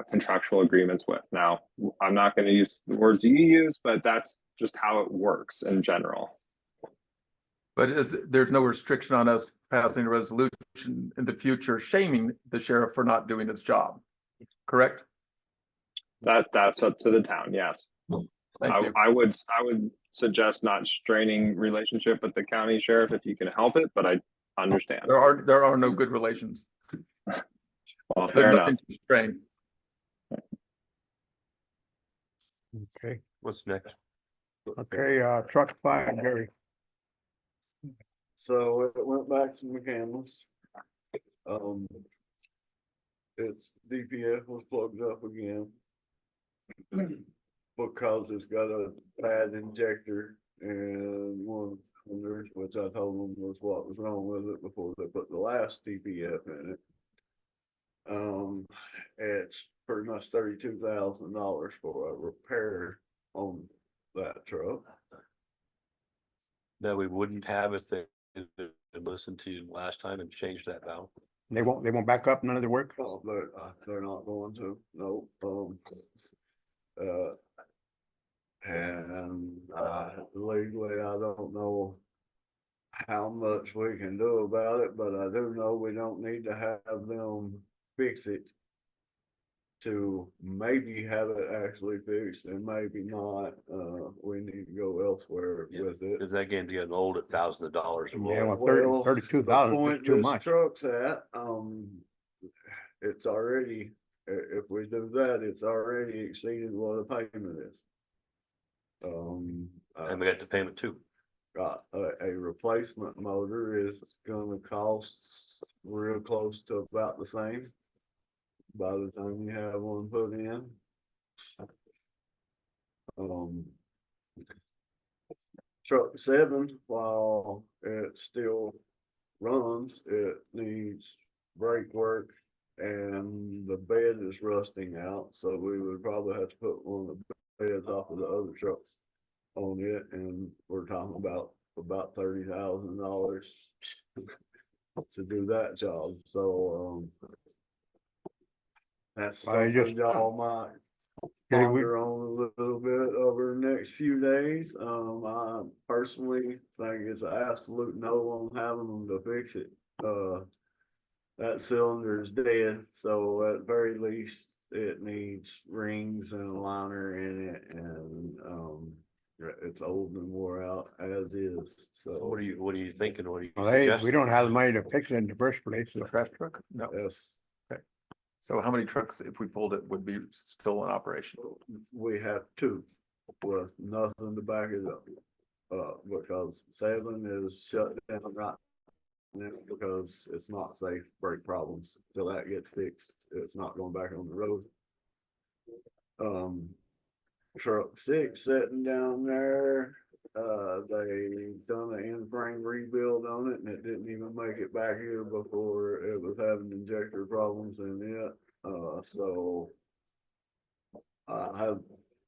contractual agreements with. Now, I'm not going to use the words you use, but that's just how it works in general. But there's no restriction on us passing a resolution in the future shaming the sheriff for not doing his job, correct? That's up to the town, yes. Thank you. I would suggest not straining relationship with the county sheriff if you can help it, but I understand. There are no good relations. Well, There's fair enough. nothing to strain. Okay, What's next? okay, truck fire, Gary. So it went back to McCandless. Its DPF was plugged up again. Because it's got a bad injector and one of which I told them was what was wrong with it before they put the last DPF in it. It's pretty much $32,000 for a repair on that truck. That we wouldn't have if they listened to you last time and changed that valve. They won't back up none of their work? Oh, they're not going to, no, and Legally, I don't know how much we can do about it, but I do know we don't need to have them fix it to maybe have it actually fixed and maybe not. We need to go elsewhere Yeah. with it. Cause that game's getting old at $1,000 a Yeah, month. well, 32,000 the is point too this much. Truck's at, it's already, if we do that, it's already exceeded what the payment is. And we got the payment too. A replacement motor is gonna cost real close to about the same by the time you have one put in. Truck 7, while it still runs, it needs brake work and the bed is rusting out, so we would probably have to put one of the beds off of the other trucks on it, and we're talking about $30,000 to do that job, so, that's I something just- y'all might Okay, we- ponder on a little bit over the next few days. I personally think it's an absolute no on having them to fix it. That cylinder is dead, so at very least it needs rings and a liner in it, and it's old and wore out as is, so. What are you thinking? What are you Well, we suggesting? don't have the money to fix it in the first place, so. The trash truck? No. Yes, So how many trucks, if we pulled it, would be still in operation? we have 2 with nothing to back it up. Because 7 is shut down right now because it's not safe, brake problems. Till that gets fixed, it's not going back on the road. Truck 6 sitting down there, they done an in-frame rebuild on it and it didn't even make it back here before it was having injector problems in it. So I have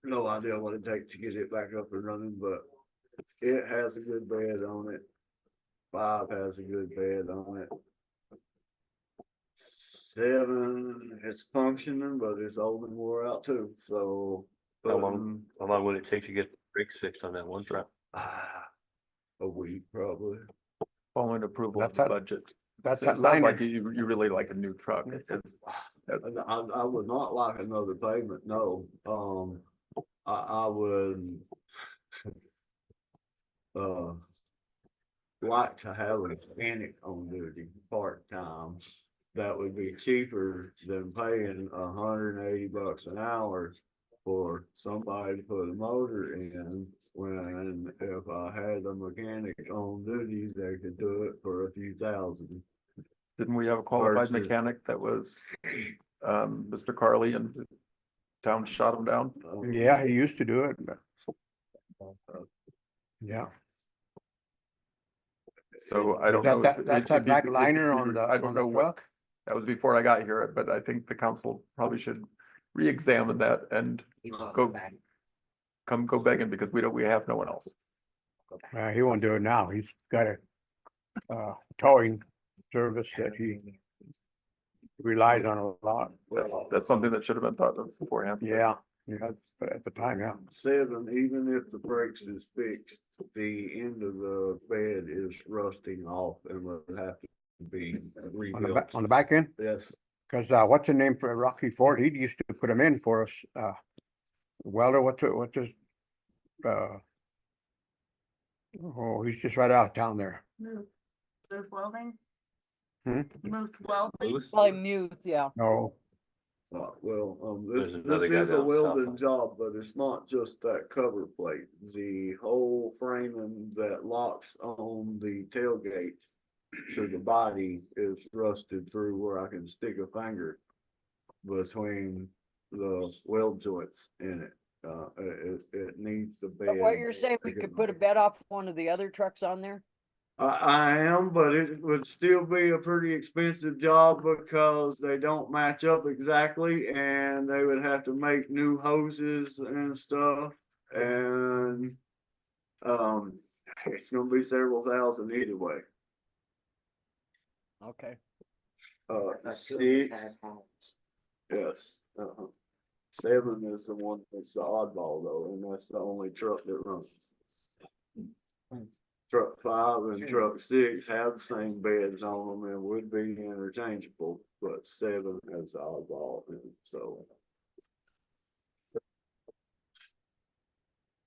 no idea what it takes to get it back up and running, but it has a good bed on it. 5 has a good bed on it. 7, it's functioning, but it's old and wore out too, so. How long would it take to get the brakes fixed on that one truck? A week probably. Following approval of That's the that- budget. That's It that sounds liner. like you really like a new truck. I would not like another payment, no. I would like to have a mechanic on duty part-time. That would be cheaper than paying $180 an hour for somebody to put a motor in, when if I had a mechanic on duty, they could do it for a few thousand. Didn't we have a qualified Versus- mechanic that was Mr. Carly and the town shot him down? Yeah, he used to do it. but- Yeah, So I don't That- know. that- if- that's if that you- back if liner you on were- the- I on don't the know what, truck? that was before I got here, but I think the council probably should re-examine that and He won't Go- go back. go begging because we have no one else. Go back. he won't do it now. He's got a towing service that he relies on a lot. That's something that should have been thought of beforehand. Yeah, but at the time, yeah. 7, even if the brakes is fixed, the end of the bed is rusting off and will have to be rebuilt. On the back end, Yes, cause what's the name for Rocky Ford? He used to put them in for us. Welder, what's his, oh, he's just right out of town there. Move welding? Hmm? Move welding? Louis? Probably mute, yeah. No, There's this another guy is a down welding south. job, but it's not just that cover plate. The whole framing that locks on the tailgate to the body is rusted through where I can stick a finger between the weld joints in it. It needs the bed. But what you're saying, we could put a bed off one of the other trucks on there? I am, but it would still be a pretty expensive job because they don't match up exactly and they would have to make new hoses and stuff. And, it's gonna be several thousand either way. Okay. 6, yes, 7 is the one that's the oddball though, and that's the only truck that runs. truck 5 and truck 6 have the same beds on them and would be interchangeable, but 7 has oddball, and so.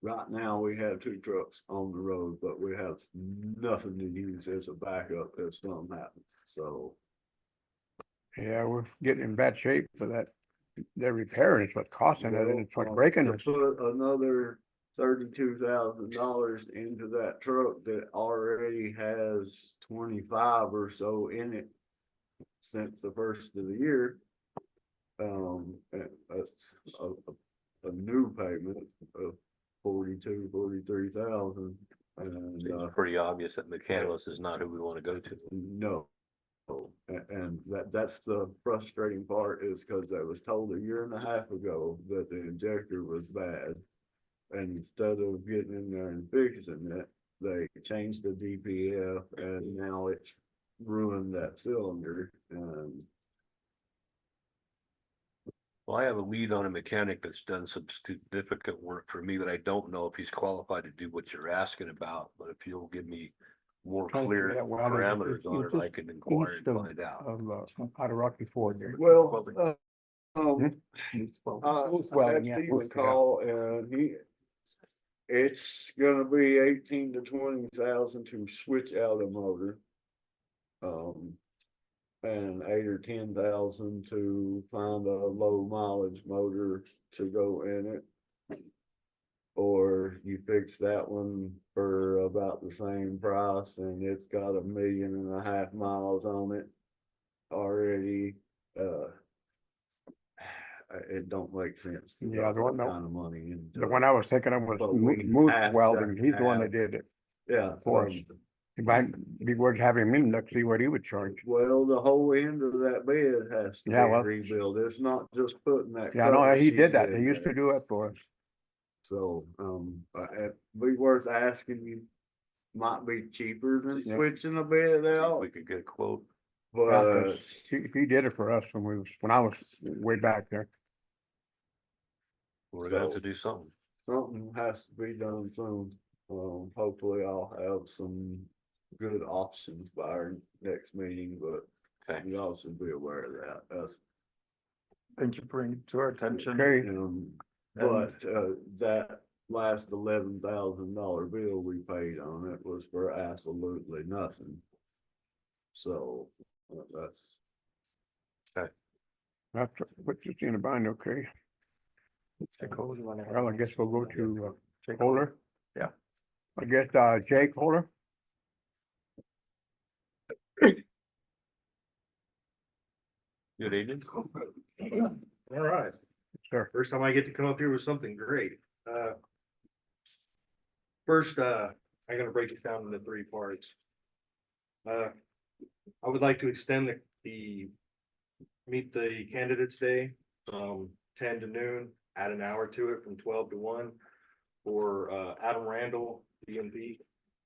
Right now, we have 2 trucks on the road, but we have nothing to use as a backup if something happens, so. Yeah, we're getting in bad shape for that. Their repair is what's costing it, and it's what's breaking To us. put another $32,000 into that truck that already has 25 or so in it since the first of the year. And that's a new payment of 43,000, and, It's pretty obvious that McCandless is not who we want to go to. no. And that's the frustrating part, is because I was told a year and a half ago that the injector was bad. And instead of getting in there and fixing it, they changed the DPF and now it's ruined that cylinder, and Well, I have a lead on a mechanic that's done some significant work for me, but I don't know if he's qualified to do what you're asking about, but if you'll give me more clear Yeah, well, parameters on it's it, I can inquire east and of- find out. Out of Rocky Ford there. well, Hmm? I had Stephen call, and it's gonna be 18 to 20,000 to switch out a motor. And 8 or 10,000 to find a low mileage motor to go in it. Or you fix that one for about the same price, and it's got 1.5 million miles on it already. It don't make sense. to Yeah, drop the one that that- kind of money into The it. one I was thinking of was But we Moose have to Welding. He's the one that have- did it. Yeah. for us. It might be worth having him in, let's see what he would charge. Well, the whole end of that bed has to Yeah, be well- rebuilt. It's not just putting that. Yeah, I know, cover he sheet did that. in He used there. to do it for us. So, it'd be worth asking you. Might be cheaper than Yeah. switching a bed out, We could get a quote. Yeah, but 'cause he did it for us when I was way back there. We're gonna have to do something. something has to be done soon. Hopefully I'll have some good options by our next meeting, but Okay. y'all should be aware of that. That's, Thank you for bringing it to our attention. Okay, but, that last $11,000 bill we paid on it was for absolutely nothing. So, that's, that's, put this in a bind, okay? Well, I guess we'll go to, Kohler. Yeah. I guess, Jake Kohler. Good evening. All right. Sure. First time I get to come up here with something great. First, I'm gonna break this down into 3 parts. I would like to extend the Meet the Candidates Day from 10 to noon, add an hour to it from 12 to 1 for Adam Randall, DMV,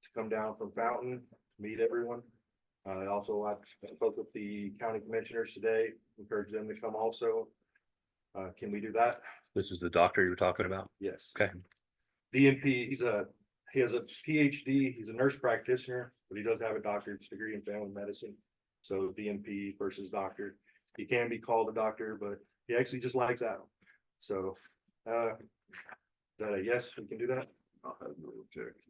to come down from Fountain, meet everyone. Also, I spoke with the county commissioners today, encourage them to come also. Can we do that? This is the doctor you were talking about? Yes. Okay. DNP, he has a PhD, he's a nurse practitioner, but he does have a doctorate degree in family medicine. So DNP versus doctor, he can be called a doctor, but he actually just likes Adam. So, is that a yes, we can do that? I'll have no objection.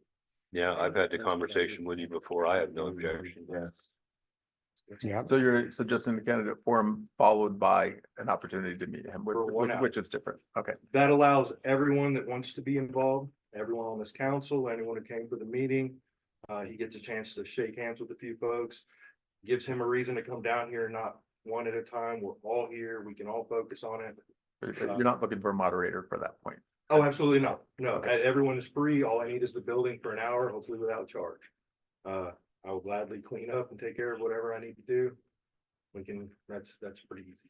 Yeah, I've had the conversation with you before. I have no objection. Yes. Yeah. So you're suggesting the candidate forum followed by an opportunity to meet him, For 1 hour. which is different. Okay. That allows everyone that wants to be involved, everyone on this council, anyone who came for the meeting. He gets a chance to shake hands with a few folks, gives him a reason to come down here, not one at a time. We're all here. We can all focus on it. You're not looking for a moderator for that point. Oh, absolutely not. No, Okay. everyone is free. All I need is the building for an hour, hopefully without charge. I will gladly clean up and take care of whatever I need to do. We can, that's pretty easy.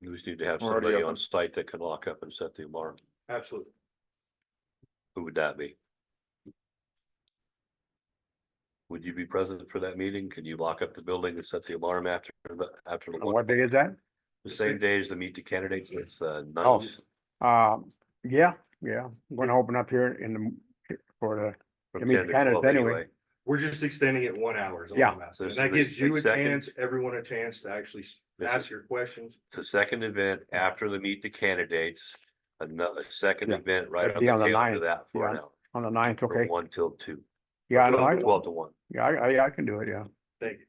We just need to have We're already somebody open. on site that can lock up and set the alarm. Absolutely. Who would that be? Would you be present for that meeting? Can you lock up the building and set the alarm after the What day is that? the same day as the Meet the Candidates? It's Oh. ninth. Yeah, I'm gonna open up here for from I mean, 10 to kind of 12 anyway. We're just extending it 1 hour. is all Yeah. I'm asking. So And this that is gives you a second- chance, everyone a chance to actually This ask is- your questions. It's a second event after they meet the candidates, another second Yeah. event right That'd on be the on the tail end 9th, of that for an yeah. hour. On the 9th, From okay. 1 till 2. Yeah, no, I, 12 to 1. yeah, I can do it, yeah. Thank you.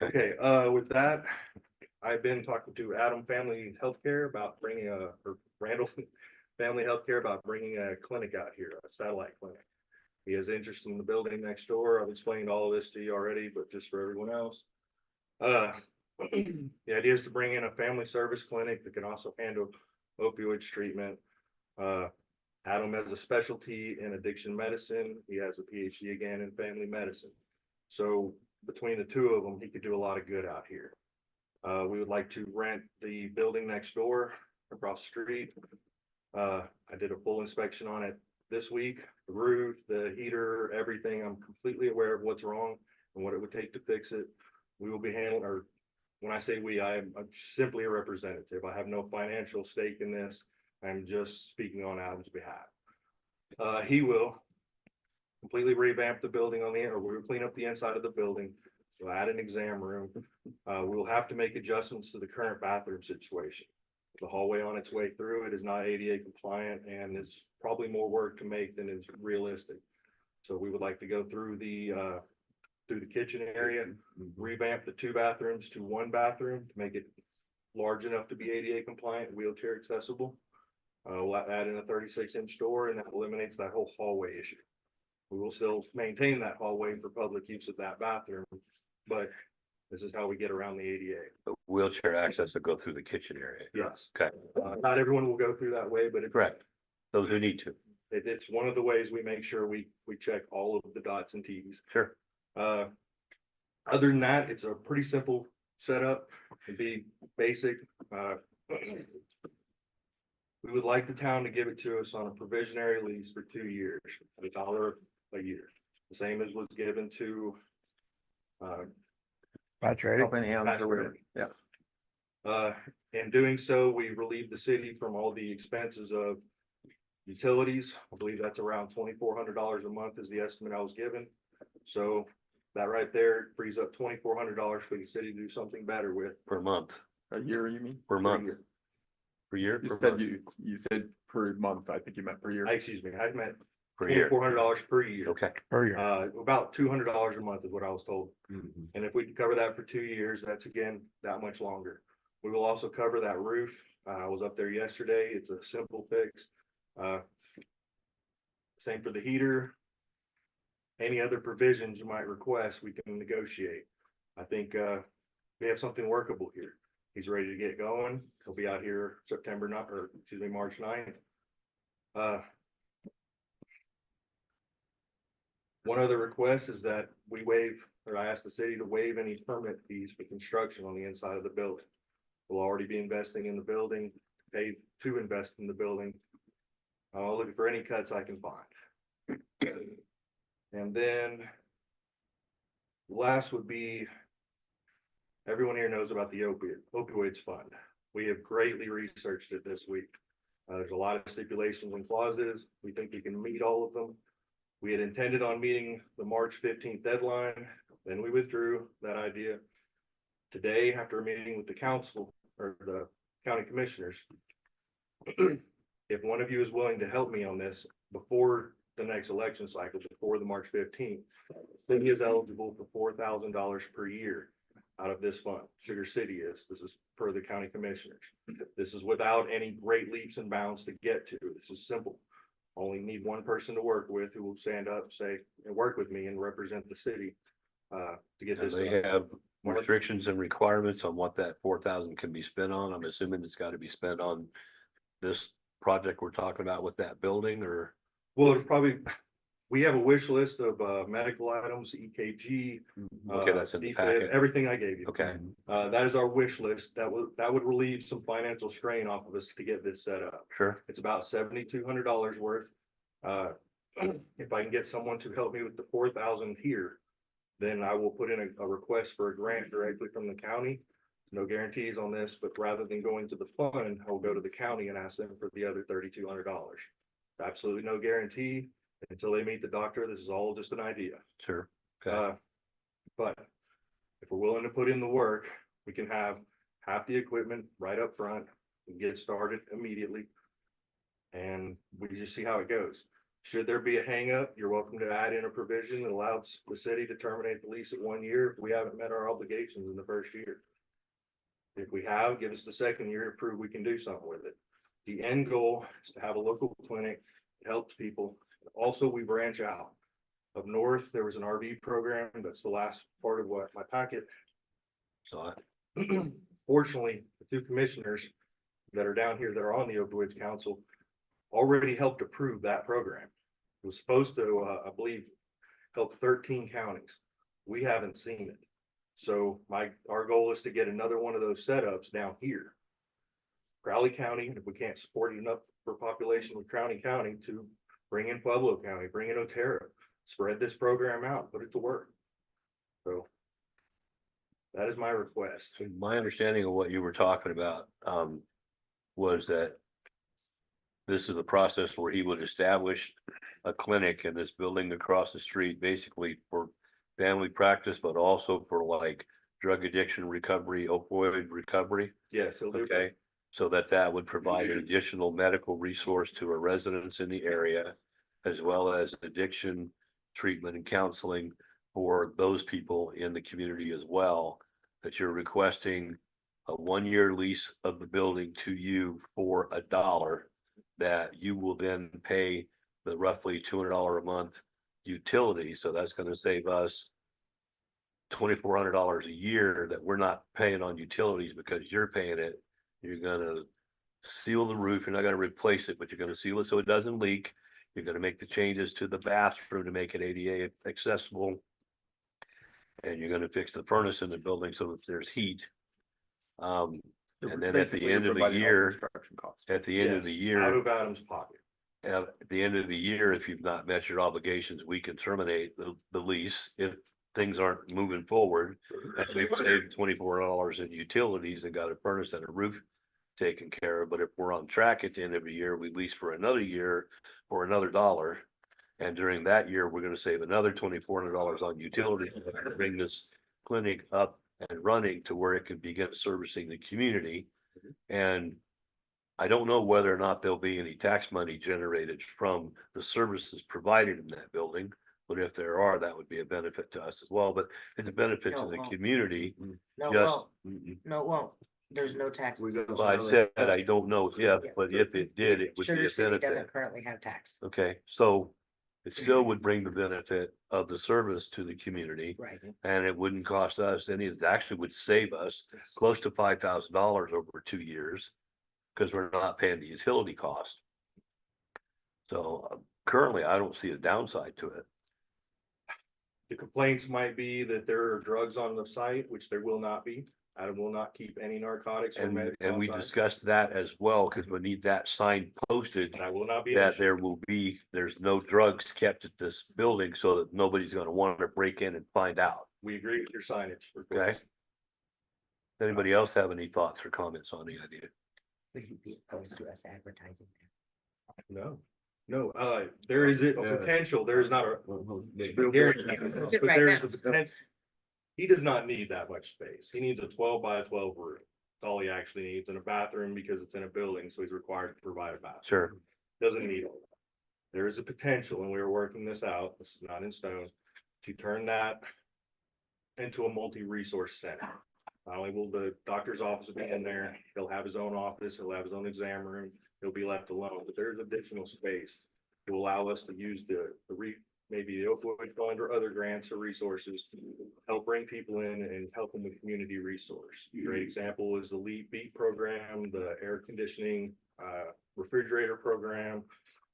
Okay. Okay, with that, I've been talking to Adam Family Healthcare about bringing or Randall Family Healthcare about bringing a clinic out here, a satellite clinic. He has interest in the building next door. I've explained all of this to you already, but just for everyone else. The idea is to bring in a family service clinic that can also handle opioids treatment. Adam has a specialty in addiction medicine. He has a PhD again in family medicine. So between the two of them, he could do a lot of good out here. We would like to rent the building next door across the street. I did a full inspection on it this week, the roof, the heater, everything. I'm completely aware of what's wrong and what it would take to fix it. We will be handling, or when I say we, I'm simply a representative. I have no financial stake in this. I'm just speaking on Adam's behalf. He will completely revamp the building or we'll clean up the inside of the building. We'll add an exam room. We'll have to make adjustments to the current bathroom situation. The hallway on its way through it is not ADA compliant and is probably more work to make than is realistic. So we would like to go through the kitchen area, revamp the 2 bathrooms to 1 bathroom to make it large enough to be ADA compliant, wheelchair accessible. We'll add in a 36-inch door and that eliminates that whole hallway issue. We will still maintain that hallway for public use of that bathroom, but this is how we get around the ADA. The wheelchair access will go through the kitchen area. Yes. Okay, Not everyone will go through that way, but correct. Those who need to. it's one of the ways we make sure we check all of the dots and T's. Sure. Other than that, it's a pretty simple setup. It'd be basic. We would like the town to give it to us on a provisionary lease for 2 years, $1 a year. The same as was given to That's ready. Yeah. In doing so, we relieve the city from all the expenses of utilities. I believe that's around $2,400 a month is the estimate I was given. So that right there frees up $2,400 for the city to do something better with. Per month, A year, you mean? per month. year. Per year? You Per said month? you said per month. I think you meant per year. Excuse me, I meant Per year. $2,400 per year. Okay. Per year. About $200 a month is what I was told. Mhm. And if we can cover that for 2 years, that's again, that much longer. We will also cover that roof. I was up there yesterday. It's a simple fix. Same for the heater. Any other provisions you might request, we can negotiate. I think, we have something workable here. He's ready to get going. He'll be out here March 9th. One other request is that I ask the city to waive any permit fees for construction on the inside of the building. We'll already be investing in the building, paid to invest in the building. I'll look for any cuts I can find. And then last would be, everyone here knows about the opioids fund. We have greatly researched it this week. There's a lot of stipulations and clauses. We think we can meet all of them. We had intended on meeting the March 15th deadline, then we withdrew that idea. Today, after a meeting with the council or the county commissioners, if one of you is willing to help me on this before the next election cycle, before the March 15th, the city is eligible for $4,000 per year out of this fund. Sugar City is. This is per the county commissioners. This is without any great leaps and bounds to get to. This is simple. Only need one person to work with who will stand up, say, and work with me and represent the city to get And this they done. have restrictions and requirements on what that 4,000 can be spent on. I'm assuming it's got to be spent on this project we're talking about with that building or? Well, it'll probably, we have a wish list of medical items, EKG. Okay, that's in the defib, packet. everything I gave you. Okay, That is our wish list. That would relieve some financial strain off of us to get this set up. sure. It's about $7,200 worth. If I can get someone to help me with the 4,000 here, then I will put in a request for a grant directly from the county. No guarantees on this, but rather than going to the fund, I will go to the county and ask them for the other $3,200. Absolutely no guarantee. Until they meet the doctor, this is all just an idea. Sure. Okay. But if we're willing to put in the work, we can have half the equipment right up front and get started immediately. And we just see how it goes. Should there be a hangup, you're welcome to add in a provision that allows the city to terminate the lease at 1 year if we haven't met our obligations in the first year. If we have, give us the second year to prove we can do something with it. The end goal is to have a local clinic that helps people. Also, we branch out. Up north, there was an RV program. That's the last part of what my packet. So Fortunately, the two commissioners that are down here that are on the opioids council already helped approve that program. It was supposed to, I believe, help 13 counties. We haven't seen it. So our goal is to get another one of those setups down here. Crowley County, if we can't support it enough for population with Crowley County, to bring in Pueblo County, bring in Otero, spread this program out, put it to work. So that is my request. so my understanding of what you were talking about, was that this is a process where he would establish a clinic in this building across the street, basically for family practice, but also for like drug addiction recovery, opioid recovery. Yes. Okay, so that would provide an additional medical resource to our residents in the area, as well as addiction treatment and counseling for those people in the community as well. That you're requesting a 1 year lease of the building to you for $1, that you will then pay the roughly $200 a month utility. So that's going to save us $2,400 a year that we're not paying on utilities because you're paying it. You're gonna seal the roof. You're not gonna replace it, but you're gonna seal it so it doesn't leak. You're gonna make the changes to the bathroom to make it ADA accessible. And you're gonna fix the furnace in the building so that there's heat. And then at the end of the year, at the end of the Yes, year, out of Adam's pocket. at the end of the year, if you've not met your obligations, we can terminate the lease if things aren't moving forward. And we've saved $2,400 in utilities and got a furnace and a roof taken care of. But if we're on track at the end of the year, we lease for another year for another $1. And during that year, we're gonna save another $2,400 on utilities, to bring this clinic up and running to where it can begin servicing the community. And I don't know whether or not there'll be any tax money generated from the services provided in that building. But if there are, that would be a benefit to us as well, but it's a benefit No, to the it won't. community. No, Just, well, no, it won't. There's no taxes. well, I said, I don't know if, but if it did, it would be Sugar a City benefit. doesn't currently have tax. Okay, so it still would bring the benefit of the service to the community. Right. And it wouldn't cost us any, it actually would save us close to $5,000 over 2 years. Because we're not paying the utility cost. So currently, I don't see a downside to it. The complaints might be that there are drugs on the site, which there will not be. Adam will not keep any narcotics or And, medics and on we site. discussed that as well, because we need that sign posted That will not be. an that issue. there will be, there's no drugs kept at this building so that nobody's gonna want to break in and find out. We agree with your signage. Okay. request. Anybody else have any thoughts or comments on the idea? Would you be opposed to us advertising No, there is a potential, there is not a. guarantee, Is it but right there's now? a potential. He does not need that much space. He needs a 12 by 12 room. That's all he actually needs, and a bathroom because it's in a building, so he's required to provide a bathroom. Sure. Doesn't need all that. There is a potential, and we are working this out, this is not in stone, to turn that into a multi-resource center. Not only will the doctor's office be in there, he'll have his own office, he'll have his own exam room, he'll be left alone, but there's additional space to allow us to use maybe the opioid fund or other grants or resources to help bring people in and help them with community resource. Great example is the LEAP Beat program, the air conditioning, refrigerator program,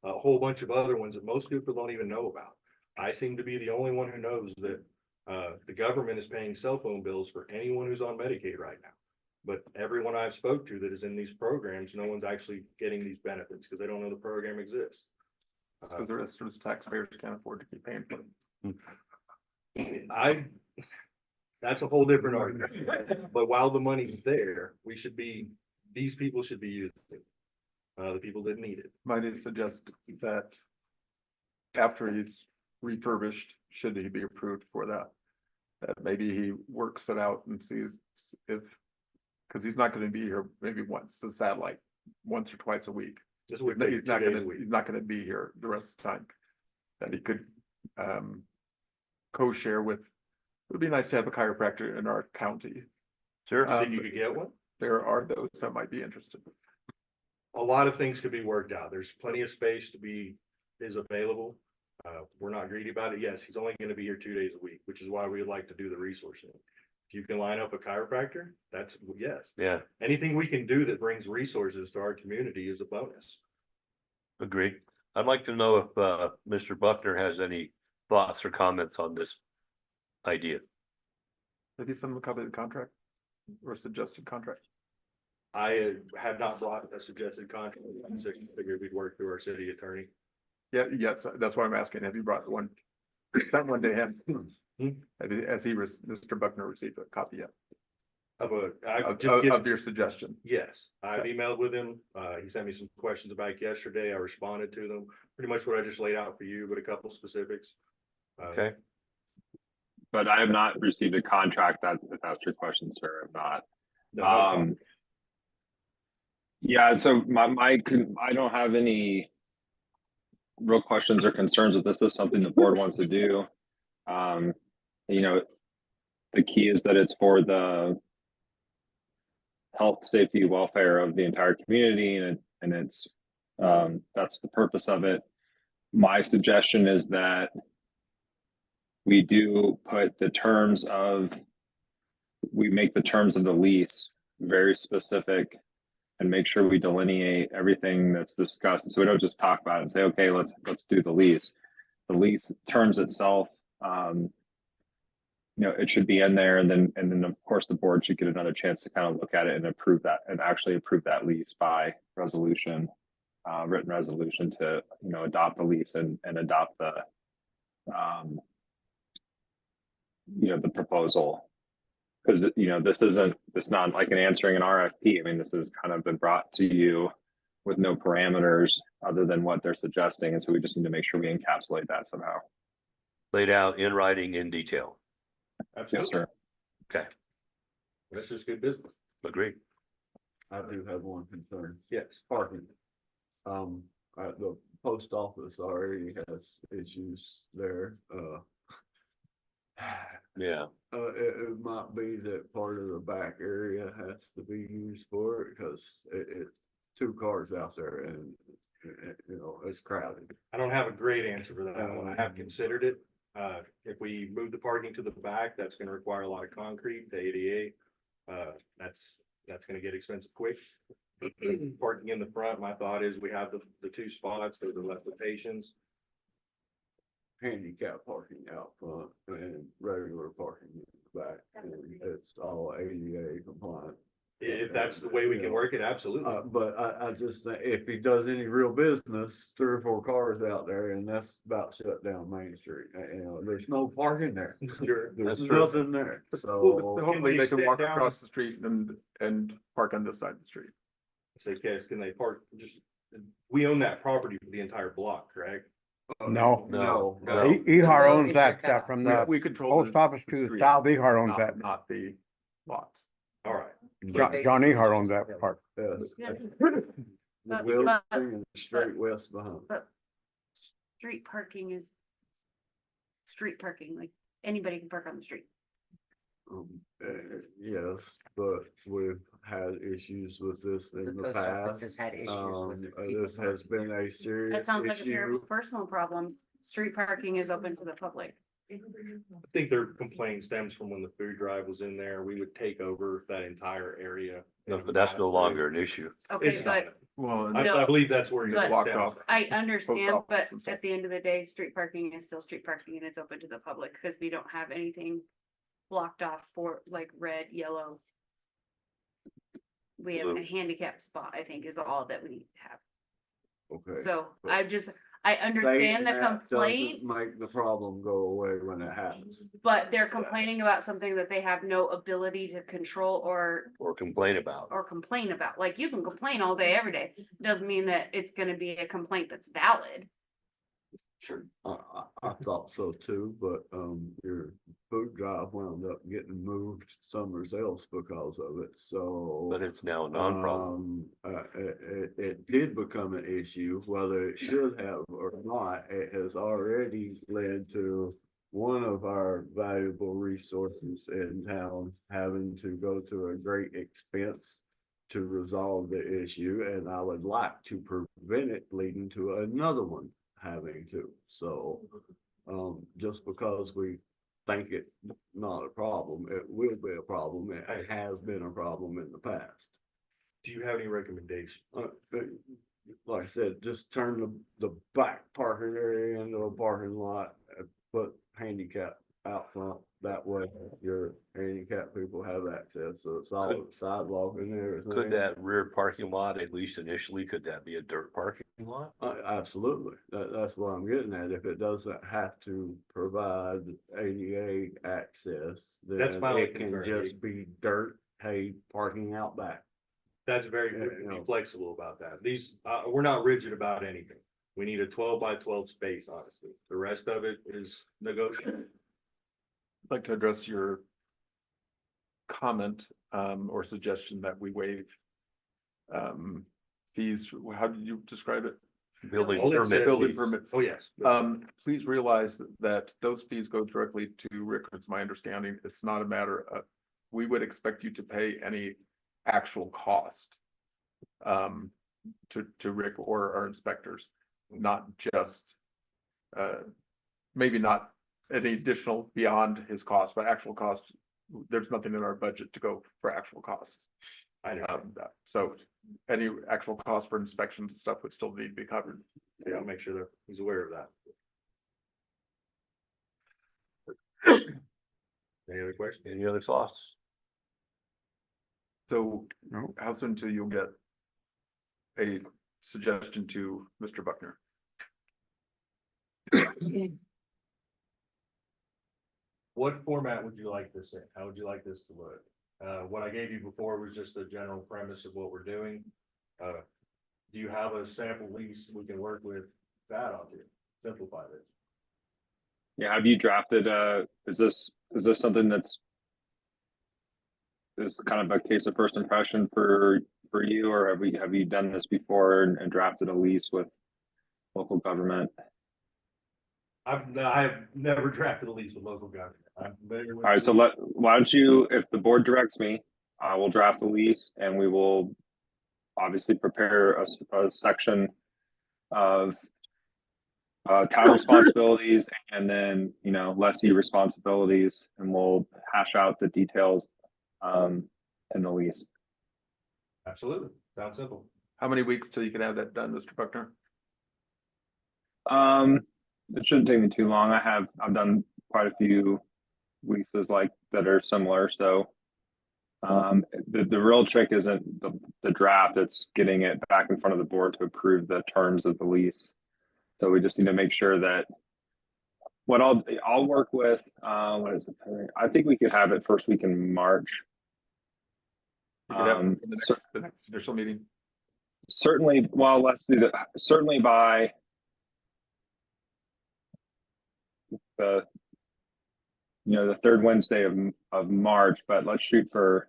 a whole bunch of other ones that most people don't even know about. I seem to be the only one who knows that the government is paying cell phone bills for anyone who's on Medicaid right now. But everyone I've spoke to that is in these programs, no one's actually getting these benefits because they don't know the program exists. Because the rest of us taxpayers can't afford to keep paying for it. That's a whole different argument. But while the money's there, these people should be using it. The people that need it. Might I suggest that after he's refurbished, should he be approved for that? That maybe he works it out and sees if, cause he's not gonna be here maybe once, the satellite, once or twice a week. This would He's be not 2 days gonna, a week. he's not gonna be here the rest of the time. That he could, co-share with, it would be nice to have a chiropractor in our county. Sure. Think you could get one? There are those that might be interested. A lot of things could be worked out. There's plenty of space is available. We're not greedy about it. Yes, he's only gonna be here 2 days a week, which is why we would like to do the resourcing. If you can line up a chiropractor, that's, yes. Yeah, Anything we can do that brings resources to our community is a bonus. agree. I'd like to know if, Mr. Buckner has any thoughts or comments on this idea. Maybe some copy of the contract or suggested contract. I have not brought a suggested contract. I figured we'd work through our city attorney. Yeah, yes, that's why I'm asking. Have you brought one? Sent one to him? Mr. Buckner received a copy yet of your suggestion? Yes, I've emailed with him. He sent me some questions back yesterday. I responded to them. Pretty much what I just laid out for you, but a couple specifics. Okay. But I have not received a contract. If that's your question, sir. I've not. No, Yeah, so I don't have any real questions or concerns if this is something the board wants to do. You know, the key is that it's for the health, safety, welfare of the entire community, and it's that's the purpose of it. My suggestion is that we do put the terms of, we make the terms of the lease very specific and make sure we delineate everything that's discussed. So we don't just talk about it and say, okay, let's do the lease. The lease terms itself, you know, it should be in there, and then of course the board should get another chance to kind of look at it and approve that, and actually approve that lease by resolution, written resolution to, you know, adopt the lease and adopt the, you know, the proposal. Because, you know, it's not like answering an RFP. I mean, this has kind of been brought to you with no parameters other than what they're suggesting, and so we just need to make sure we encapsulate that somehow. Laid out in writing in detail. Yes, absolutely. sir. Okay, That's just good business. agreed. I do have one concern, Yes. parking. The post office already has issues there, Yeah, it might be that part of the back area has to be used for it, because it's 2 cars out there and, you know, it's crowded. I don't have a great answer for that one. I have considered it. If we move the parking to the back, that's gonna require a lot of concrete, the ADA. That's gonna get expensive quick. Parking in the front, my thought is we have the 2 spots, those are left for patients. Handicap parking out front and regular parking in the back, and it's all ADA compliant. If that's the way we can work it, absolutely. But I just think if he does any real business, 3 or 4 cars out there, and that's about shut down Main Street, you know, there's no parking there. Sure. There's That's true. nothing there, so. Hopefully they can walk extend down- across the street and park on this side of the street. Say, Cass, can they park, we own that property for the entire block, correct? No. No. Ehar owns It's that a stuff cut. from We the control post office the to the street, south. Ehar owns that. not the lots. All right. John Ehar owns that part. Yes. Yeah. The But- building but- and straight west behind. But street parking is street parking, like anybody can park on the street. Yes, but we've had issues with this in The the post office past. has had issues with their people This has been a serious That sounds like a issue. terrible personal problem. Street parking is open to the public. I think their complaint stems from when the food drive was in there, we would take over that entire area. No, but that's no longer an issue. Okay, It's not. but Well, No. I believe that's where you're But- blocked stems off. from. I understand, office but and stuff. at the end of the day, street parking is still street parking and it's open to the public because we don't have anything blocked off for like red, yellow. We have a Blue. handicap spot, I think is all that we have. Okay. So but I understand the saying that complaint, doesn't Make the problem go away when it happens. but they're complaining about something that they have no ability to control or Complain about. complain about. Like you can complain all day, every day. Doesn't mean that it's gonna be a complaint that's valid. Sure. I thought so too, but, your food drive wound up getting moved somewhere else because of it, so. But it's now a non-problem. It did become an issue, whether it should have or not, it has already led to one of our valuable resources in town having to go to a great expense to resolve the issue, and I would like to prevent it leading to another one having to, so. Just because we think it's not a problem, it will be a problem, it has been a problem in the past. Do you have any recommendations? But like I said, just turn the back parking area into a parking lot, put handicap out front. That way your handicapped people have access, so it's all sidewalk and everything. Could that rear parking lot, at least initially, could that be a dirt parking lot? Absolutely. That's what I'm getting at. If it doesn't have to provide ADA access, then That's my only it can concern. just be dirt, hay parking out back. That's very, we can be flexible about that. These, we're not rigid about anything. We need a 12 by 12 space, honestly. The rest of it is negotiable. I'd like to address your comment, or suggestion that we waive fees. How did you describe it? Building All it said permit. Building was- permits. Oh, yes. Please realize that those fees go directly to Rick, it's my understanding. It's not a matter of, we would expect you to pay any actual cost to Rick or our inspectors, not just maybe not any additional beyond his cost, but actual cost. There's nothing in our budget to go for actual costs. I know. So any actual cost for inspections and stuff would still need to be covered. Yeah, I'll make sure that he's aware of that. Any other questions? Any other thoughts? So how soon till you'll get a suggestion to Mr. Buckner? What format would you like this in? How would you like this to look? What I gave you before was just a general premise of what we're doing. Do you have a sample lease we can work with that on to simplify this? Yeah, have you drafted, is this something that's is kind of a case of first impression for you, or have you done this before and drafted a lease with local government? I have never drafted a lease with local government. I'm familiar with. All right, so why don't you, if the board directs me, I will draft the lease and we will obviously prepare a section of town responsibilities and then, lessee responsibilities, and we'll hash out the details in the lease. Absolutely. Sounds simple. How many weeks till you can have that done, Mr. Buckner? It shouldn't take me too long. I've done quite a few leases like that are similar, so the real trick isn't the draft, it's getting it back in front of the board to approve the terms of the lease. So we just need to make sure that what I'll work with, what is it? I think we could have it first week in March. You could have it for the next initial meeting. Certainly, well, let's do that. Certainly by the third Wednesday of March, but let's shoot for,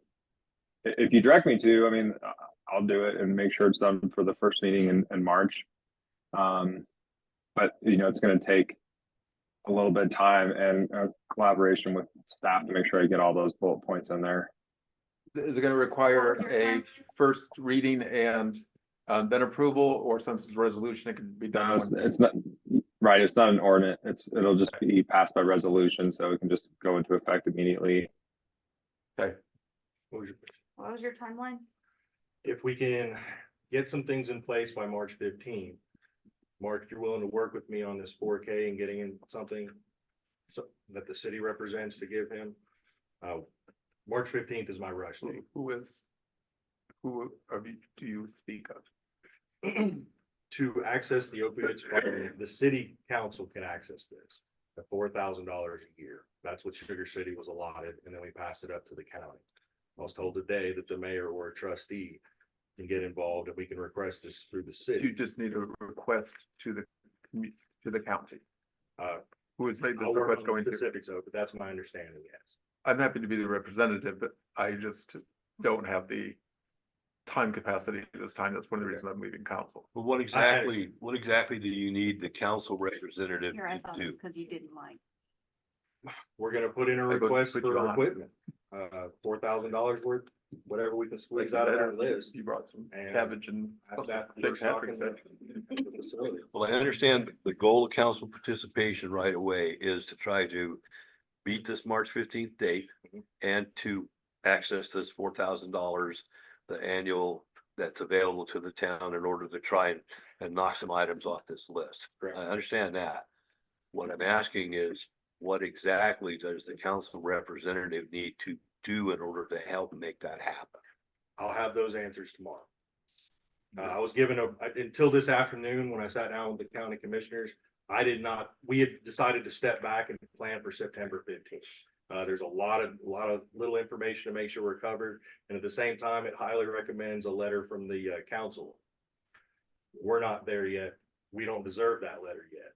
if you direct me to, I'll do it and make sure it's done for the first meeting in March. But it's going to take a little bit of time and collaboration with staff to make sure I get all those bullet points in there. Is it going to require was your a timeline? first reading and then approval, or since it's a resolution, it can be done? No, in one it's not right. It's not an ordinance. It'll just be passed by resolution, so it can just go into effect immediately. Okay. What was your timeline? If we can get some things in place by March 15th, Mark, if you're willing to work with me on this 4K and getting in something that the city represents to give him, March 15th is my rush date. Who do you speak of? To access the opioids fund, the city council can access this at $4,000 a year. That's what Sugar City was allotted, and then we passed it up to the county. I was told today that the mayor or a trustee can get involved, and we can request this through the You city. just need a request to to the county? Uh, Who has made this I'll work request on going the to? specifics of it, but that's my understanding, yes. I'm happy to be the representative, but I just don't have the time capacity at this time. That's one of the reasons I'm leaving council. But what exactly do you need the council representative Here, I to thought do? it's because you didn't like. We're gonna put in a I go request put you for on. equipment, $4,000 worth, whatever we can squeeze out of that list. You brought some And cabbage and. After that, St. we're stocking Patrick's the Day. facility. Well, I understand the goal of council participation right away is to try to beat this March 15th date and to access this $4,000, the annual that's available to the town in order to try and knock some items off this list. Correct. I understand that. What I'm asking is, what exactly does the council representative need to do in order to help make that happen? I'll have those answers tomorrow. I was given until this afternoon, when I sat down with the county commissioners, we had decided to step back and plan for September 15th. There's a lot of little information to make sure we're covered. And at the same time, it highly recommends a letter from the council. We're not there yet. We don't deserve that letter yet.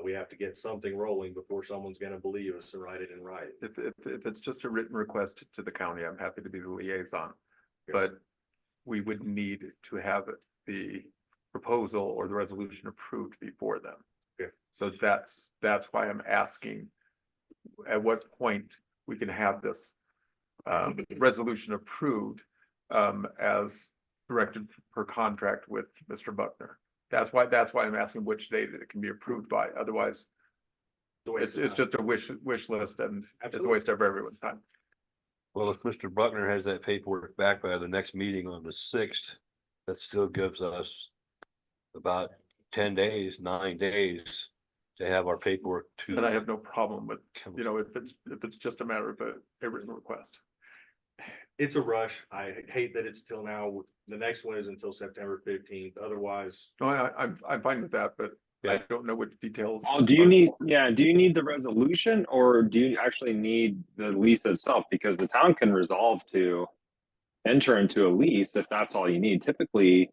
We have to get something rolling before someone's gonna believe us and write it in writing. If it's just a written request to the county, I'm happy to be the liaison. Yeah. But we would need to have the proposal or the resolution approved before then. Okay. So that's why I'm asking at what point we can have this resolution approved as directed per contract with Mr. Buckner. That's why I'm asking which date it can be approved by. Otherwise, it's just a wish list and it's a waste of everyone's time. Well, if Mr. Buckner has that paperwork back by the next meeting on the 6th, that still gives us about 9 days to have our paperwork to. And I have no problem with, if it's just a matter of a written request. It's a rush. I hate that it's till now. The next one is until September 15th. Otherwise, No, I'm fine with that, but I Yeah. don't know what details. Oh, do you need the resolution or do you actually need the lease itself? Because the town can resolve to enter into a lease if that's all you need. Typically,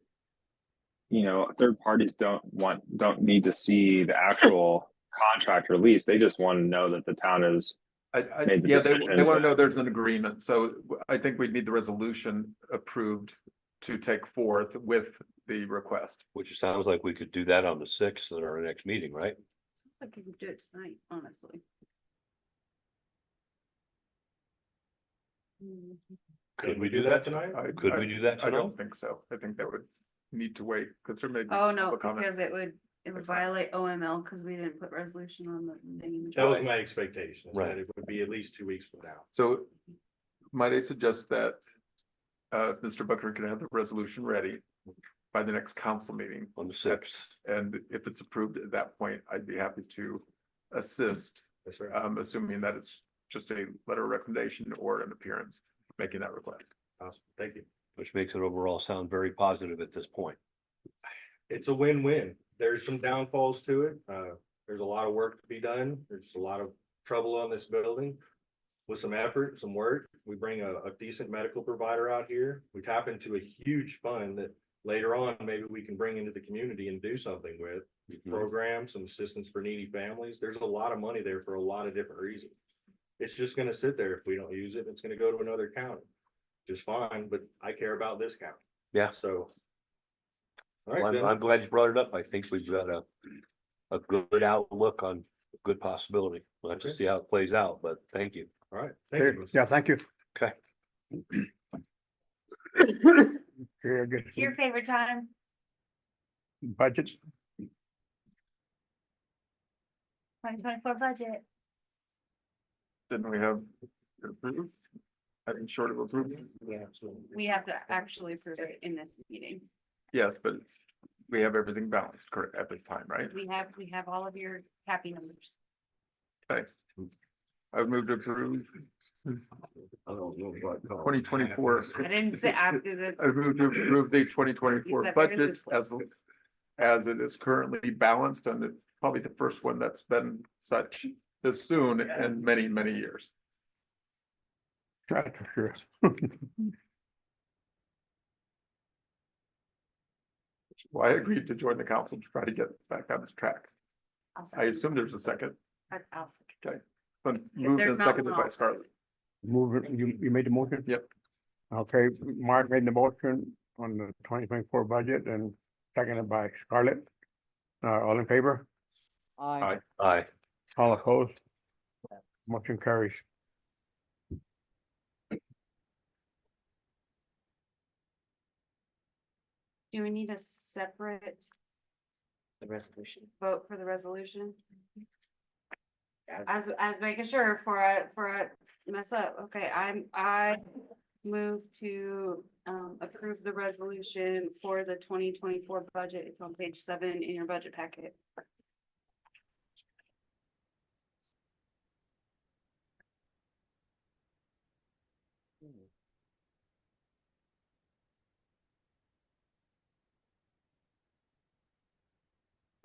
third parties don't need to see the actual contract or lease. They just want to know that the town is. Made the Yeah, decision they want to to- know there's an agreement. So I think we'd need the resolution approved to take forth with the request. Which sounds like we could do that on the 6th at our next meeting, right? Sounds like you could do it tonight, honestly. Could we do that tonight? Could we do that I don't tonight? think so. I think that would need to wait because there may be. Oh, no, public comment. because it would violate OML because we didn't put resolution on the thing. that was my expectation, is Right. that it would be at least 2 weeks from now. So might I suggest that Mr. Buckner can have the resolution ready by the next council meeting? On the 6th. And if it's approved at that point, I'd be happy to assist, That's right. assuming that it's just a letter of recommendation or an appearance making that request. Awesome. Thank you. Which makes it overall sound very positive at this point. It's a win-win. There's some downfalls to it. There's a lot of work to be done. There's a lot of trouble on this building. With some effort, some work, we bring a decent medical provider out here. We tap into a huge fund that later on, maybe we can bring into the community and do something with. Programs, some assistance for needy families. There's a lot of money there for a lot of different reasons. It's just gonna sit there if we don't use it. It's gonna go to another county. Just fine, but I care about this county. Yeah. So. All Well, right, I'm, then. I'm glad you brought it up. I think we've got a good outlook on a good possibility. We'll have to Okay. see how it plays out, but thank you. All right. Thank you, Mr. Yeah, thank you. Okay. Very good. It's your favorite time. Budgets, 2024 budget. Didn't we have approved? I think short of approved? We have to actually approve it in this meeting. Yes, but we have everything balanced correct at this time, right? We have all of your happy numbers. Okay. I would move to approve I don't know what. 2024. I didn't say after the, I move to approve the 2024 said very budget as it is currently balanced and it's probably the first one that's been such this soon in many, many years. that's for sure. Well, I agreed to join the council to try to get back on this track. I'll I second. assume there's a second, I'll second. but moved there's and not seconded one, by I'll Scarlett. Move it, you made the motion? Yep. Okay, Mark made the motion on the 2024 budget and seconded by Scarlett. All in favor? Aye. Aye. All opposed? Motion carries. Do we need a separate The resolution. vote for the resolution? Yeah. I was making sure for a mess up. Okay, I move to approve the resolution for the 2024 budget. It's on page 7 in your budget packet.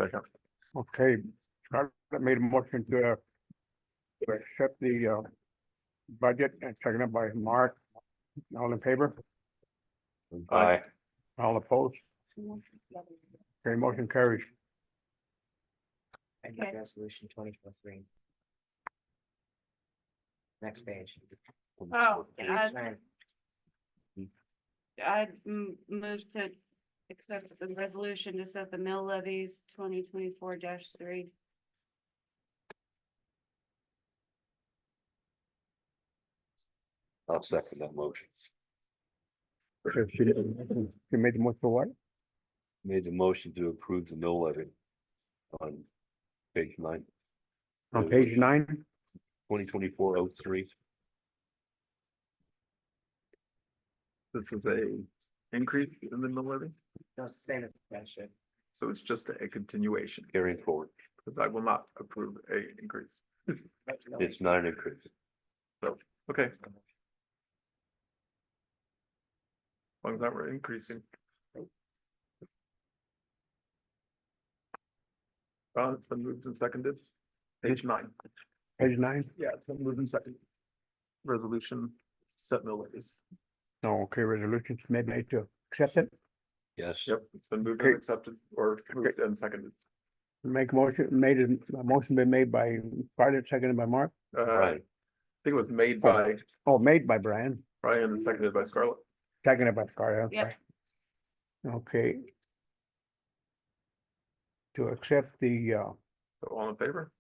Second. Okay, Scarlett made a motion to accept the budget and seconded by Mark. All in favor? Aye. All opposed? Okay, motion carries. And Okay. resolution 2023. Next page. Oh, Page I 9. move to accept the resolution to set the mill levies 2024-3. I'll second that motion. Okay, she made the motion for what? Made the motion to approve the mill levy on page 9. On page 9? 2024-03. This is a increase in the mill levy, No, it's the same as that should. so it's just a continuation, Carrying forward. because I will not approve a increase. It's not an increase. Okay. As long as that we're increasing. It's been moved and seconded. Page 9. Page 9? Yeah, it's been moved and seconded. Resolution set mill levies. No, okay, resolutions made to accept it. Yes. Yep, it's been moved Okay. and accepted or moved and seconded. Make motion, a motion been made by Scarlett, seconded by Mark. I Right. think it was made by Oh, made by Brian, Brian and seconded by Scarlett. seconded by Scarlett. I'm Yep. sorry. Okay. To accept the, So all in favor?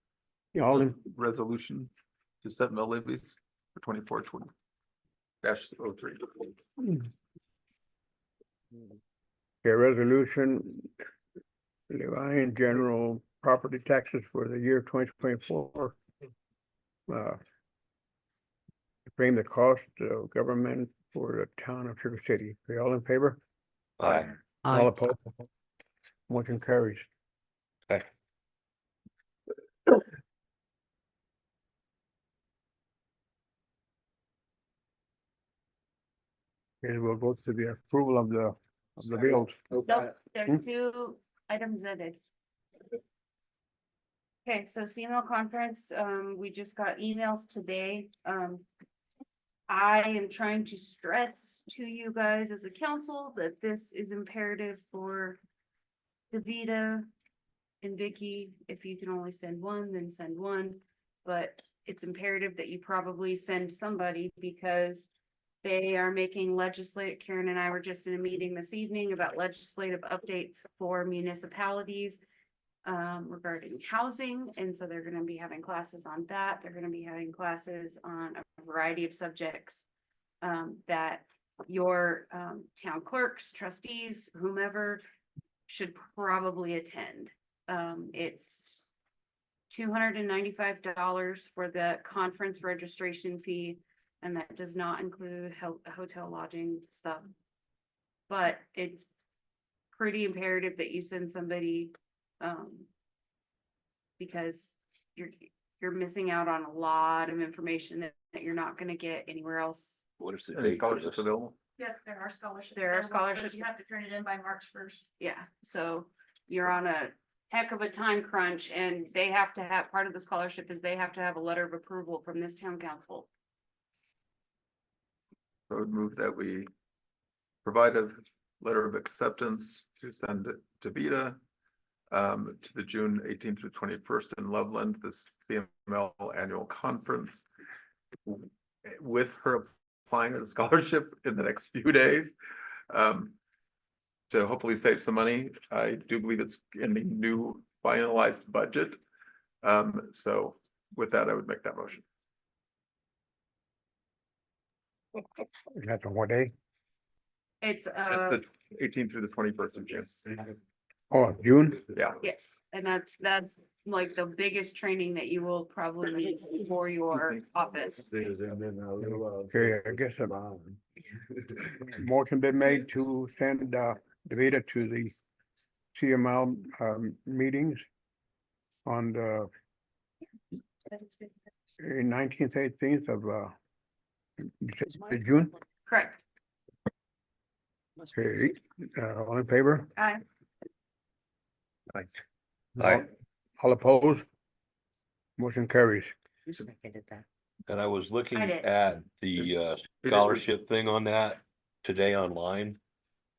all in, Resolution to set mill levies for 24-20 -03. a resolution levying general property taxes for the year 2024. To frame the cost of government for the town of Sugar City. Are all in favor? Aye. All opposed? Motion carries. Okay. Okay, we'll go to the approval of the bills. Nope, there are 2 items added. Okay, so CML conference, we just got emails today. I am trying to stress to you guys as a council that this is imperative for Davita and Vicky. If you can only send one, then send one. But it's imperative that you probably send somebody because they are making Karen and I were just in a meeting this evening about legislative updates for municipalities regarding housing, and so they're gonna be having classes on that. They're gonna be having classes on a variety of subjects that your town clerks, trustees, whomever should probably attend. It's $295 for the conference registration fee, and that does not include hotel lodging stuff. But it's pretty imperative that you send somebody, because you're missing out on a lot of information that you're not gonna get anywhere else. What is the Any date for scholarships this? available? Yes, there are scholarships. There are available, but scholarships. You have to turn it in by March 1st. Yeah, so you're on a heck of a time crunch, and they have to have, part of the scholarship is they have to have a letter of approval from this town council. I would move that we provide a letter of acceptance to send it to Vita to the June 18th to 21st in Loveland, this CML annual conference. With her applying a scholarship in the next few days. To hopefully save some money. I do believe it's in the new finalized budget. So with that, I would make that motion. That's on what day? It's, It's the 18th through the 21st of June. Oh, June? Yeah. yes, and that's like the biggest training that you will probably need for your office. Okay, I guess a motion been made to send Davida to the CML meetings on the 19th, 18th of June. Correct. Okay, all in favor? Aye. Aye. All opposed? Motion carries. Who seconded that? And I was looking I did. at the scholarship thing on that today online.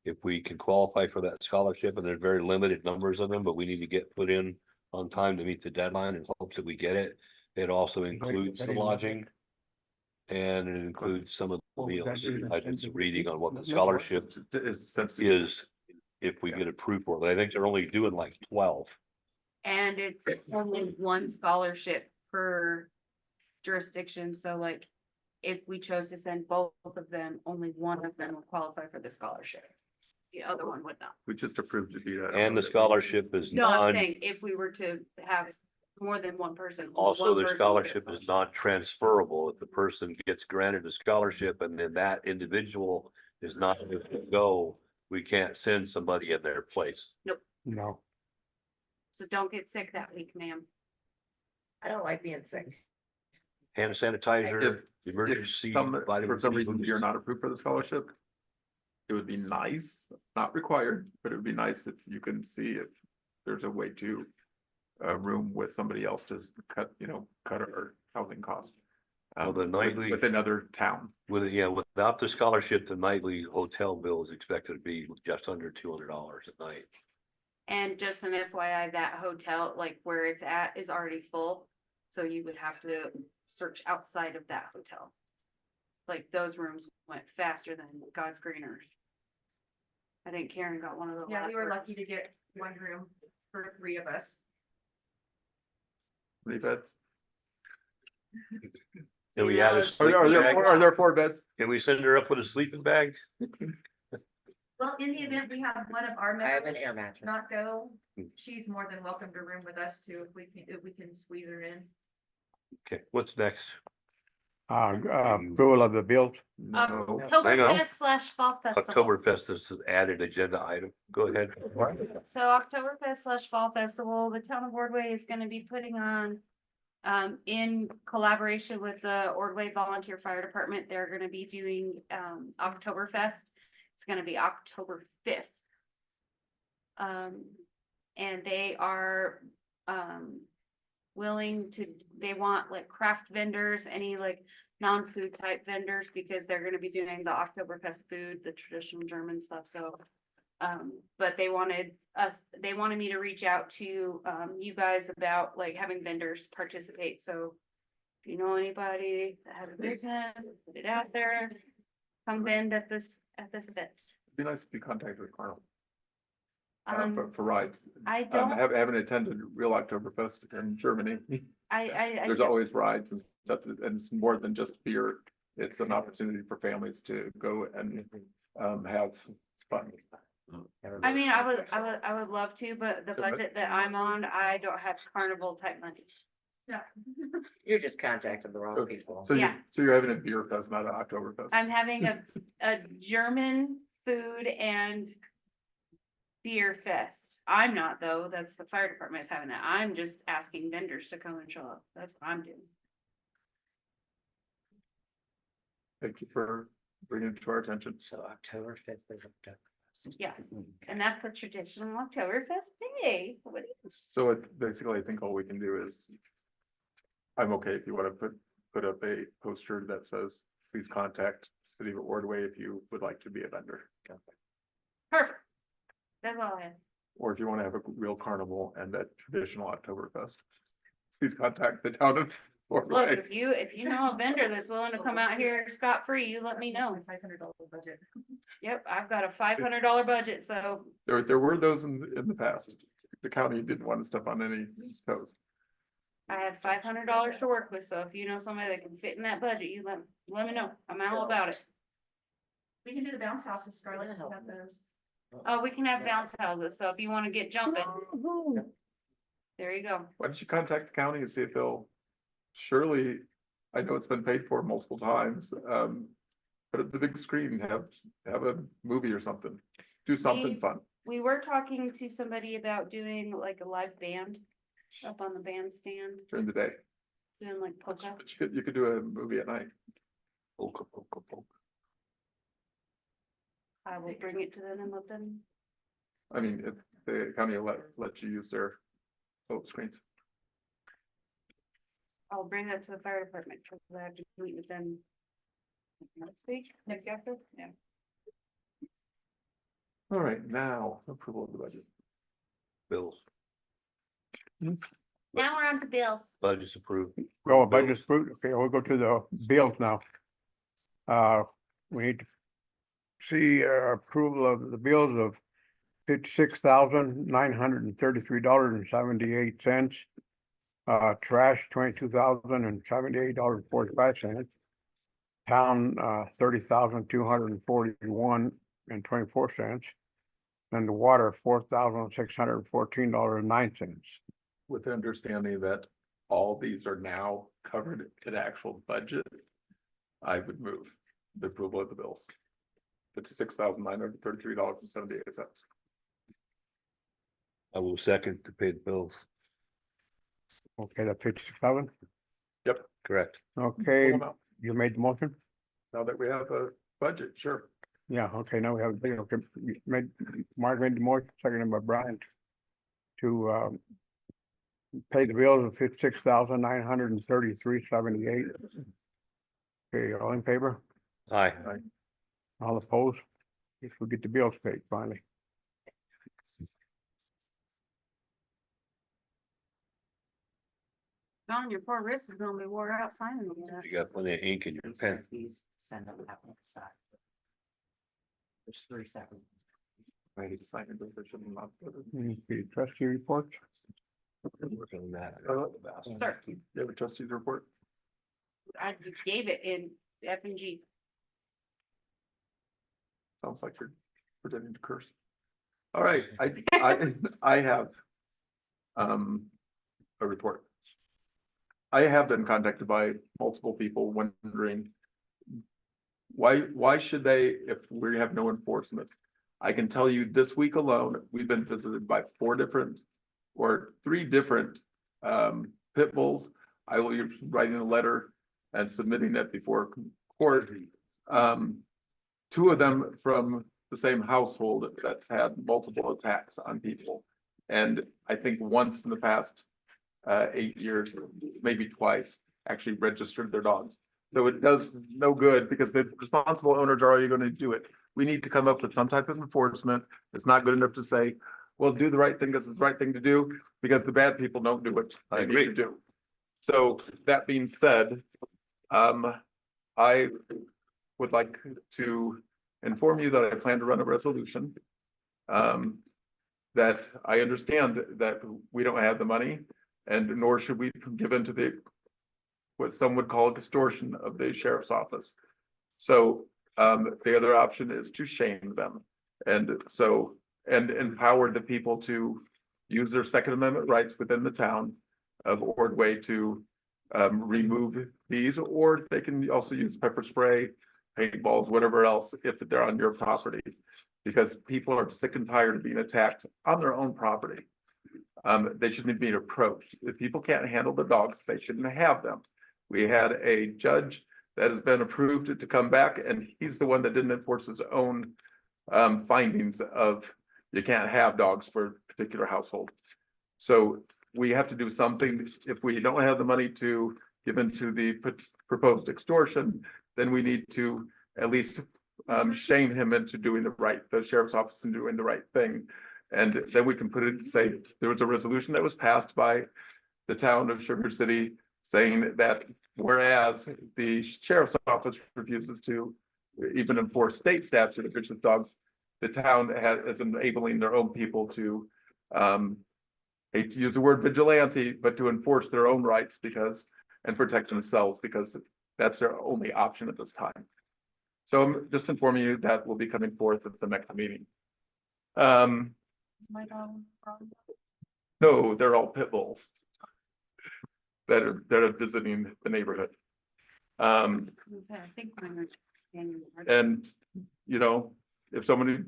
If we can qualify for that scholarship, and there's very limited numbers of them, but we need to get put in on time to meet the deadline in hopes that we get it. It also includes the lodging. And it includes some of the meals. I did some reading on what the scholarship is if we get approved for it. But I think they're only doing like 12. And it's only one scholarship per jurisdiction, so like, if we chose to send both of them, only one of them would qualify for the scholarship. The other one would not. We just approved to do that. And the scholarship is No, I'm non, saying if we were to have more than one person. only also one the person scholarship gets is non-transferable. If the person gets granted a scholarship and then that individual is not able to go, we can't send somebody in their place. No. So don't get sick that week, ma'am. I don't like being sick. Hand sanitizer, If emergency. for vitamin some C reason boost. you're not approved for the scholarship, it would be nice, not required, but it would be nice if you can see if there's a way to room with somebody else to cut our housing costs. Well, the nightly- With another town. Without the scholarship, the nightly hotel bill is expected to be just under $200 a night. And just an FYI, that hotel, like where it's at, is already full. So you would have to search outside of that hotel. Like those rooms went faster than God's green earth. I think Karen got one of the Yeah, last we were rooms. lucky to get one room for 3 of us. Three beds. Can we add a Are sleeping bag? Are there 4 beds? Can we send her up with a sleeping bag? Well, in the event we have one of our I have an members air mattress. not go, she's more than welcome to room with us too, if we can squeeze her in. Okay, what's next? Approval of the bills. Hang on. Oktoberfest/Fall Festival. Oktoberfest is an added agenda item. Go ahead. So Oktoberfest/Fall Festival, the town of Ordway is gonna be putting on. In collaboration with the Ordway Volunteer Fire Department, they're gonna be doing Oktoberfest. It's gonna be October 5th. And they are willing to, they want like craft vendors, any like non-food type vendors, because they're gonna be doing the Oktoberfest food, the traditional German stuff, so. But they wanted me to reach out to you guys about like having vendors participate, so. If you know anybody that has a business, put it out there, come vend at this event. It'd be nice if you contacted with Carl Um, for rides. I don't, Haven't attended real Oktoberfest in Germany. I There's always rides and stuff, and it's more than just beer. It's an opportunity for families to go and have fun. I mean, I would love to, but the budget that I'm on, I don't have carnival type money. Yeah. You're just contacting the wrong people. So Yeah. you're having a beer fest, not an Oktoberfest. I'm having a German food and beer fest. I'm not though, that's the fire department is having that. I'm just asking vendors to come and show up. That's what I'm doing. Thank you for bringing it to our attention. So October 5th is Oktoberfest. Yes, and that's the traditional Oktoberfest day. What do you- So basically, I think all we can do is. I'm okay if you want to put up a poster that says, please contact City of Ordway if you would like to be a vendor. Perfect. That's all I have. or if you want to have a real carnival and that traditional Oktoberfest. Please contact the town of Fort Look, Wayne. if you know a vendor that's willing to come out here scot-free, you let me know. $500 budget. Yep, I've got a $500 budget, so There were those in the past. The county didn't want to step on any toes. I have $500 to work with, so if you know somebody that can fit in that budget, you let me know. I'm all about it. We can do the bounce houses, Scarlett, if you have those. Oh, we can have bounce houses, so if you wanna get jumping, there you go. Why don't you contact the county and see if they'll, surely, I know it's been paid for multiple times, but at the big screen, have a movie or something, do something We- fun. We were talking to somebody about doing like a live band up on the bandstand, During the day. doing like polka. But you could do a movie at night. Polka, polka, polka. I will bring it to them and let them. I mean, if the county will let you use their boat screens. I'll bring that to the fire department, because I have to meet with them next week, next after, yeah. All right, now approval of the budget. Bills, Now we're on to bills. budget's approved. Well, budget's approved. Okay, we'll go to the bills now. We need to see approval of the bills of $56,933.78. Trash, $22,078.45. Town, $30,241.24. And the water, $4,614.09. With the understanding that all these are now covered in actual budget, I would move the approval of the bills. $56,933.78. I will second to pay the bills. Okay, that's 56,000. Correct. Okay, you made the motion? Now that we have a budget, sure. Yeah, okay, now we have, okay, Mark made the motion, seconded by Brian. To pay the bills of $56,933.78. Okay, all in favor? Aye. All opposed? If we get the bills paid finally. John, your poor wrist is gonna be wore out signing them. You got plenty of ink in your pen. Please send them out on the side. There's 3 seconds. I need to sign it, but there shouldn't not- Okay, trustee reports. Working on that. Sir, You have a trustee's report? I just gave it in F and G. Sounds like you're pretending to curse. All right, I have a report. I have been contacted by multiple people wondering why should they, if we have no enforcement? I can tell you this week alone, we've been visited by 3 different pit bulls. I will be writing a letter and submitting it before court. 2 of them from the same household that's had multiple attacks on people. And I think once in the past 8 years, maybe twice, actually registered their dogs. So it does no good because the responsible owners are already going to do it. We need to come up with some type of enforcement. It's not good enough to say, well, do the right thing because it's the right thing to do, because the bad people don't do what they need to do. So that being said, I would like to inform you that I plan to run a resolution. That I understand that we don't have the money, and nor should we give in to what some would call distortion of the sheriff's office. So the other option is to shame them. And so, and empower the people to use their Second Amendment rights within the town of Ordway to remove these, or they can also use pepper spray, paintballs, whatever else, if they're on your property. Because people are sick and tired of being attacked on their own property. They shouldn't be approached. If people can't handle the dogs, they shouldn't have them. We had a judge that has been approved to come back, and he's the one that didn't enforce his own findings of you can't have dogs for a particular household. So we have to do something. If we don't have the money to give into the proposed extortion, then we need to at least shame him into doing the sheriff's office and doing the right thing. And then we can put it, say, there was a resolution that was passed by the town of Sugar City saying that whereas the sheriff's office refuses to even enforce state statute of vicious dogs, the town is enabling their own people to, hate to use the word vigilante, but to enforce their own rights because, and protect themselves because that's their only option at this time. So I'm just informing you that will be coming forth at the next meeting. Is my dog wrong? No, they're all pit bulls that are visiting the neighborhood. I think mine are standing. And, you know, if somebody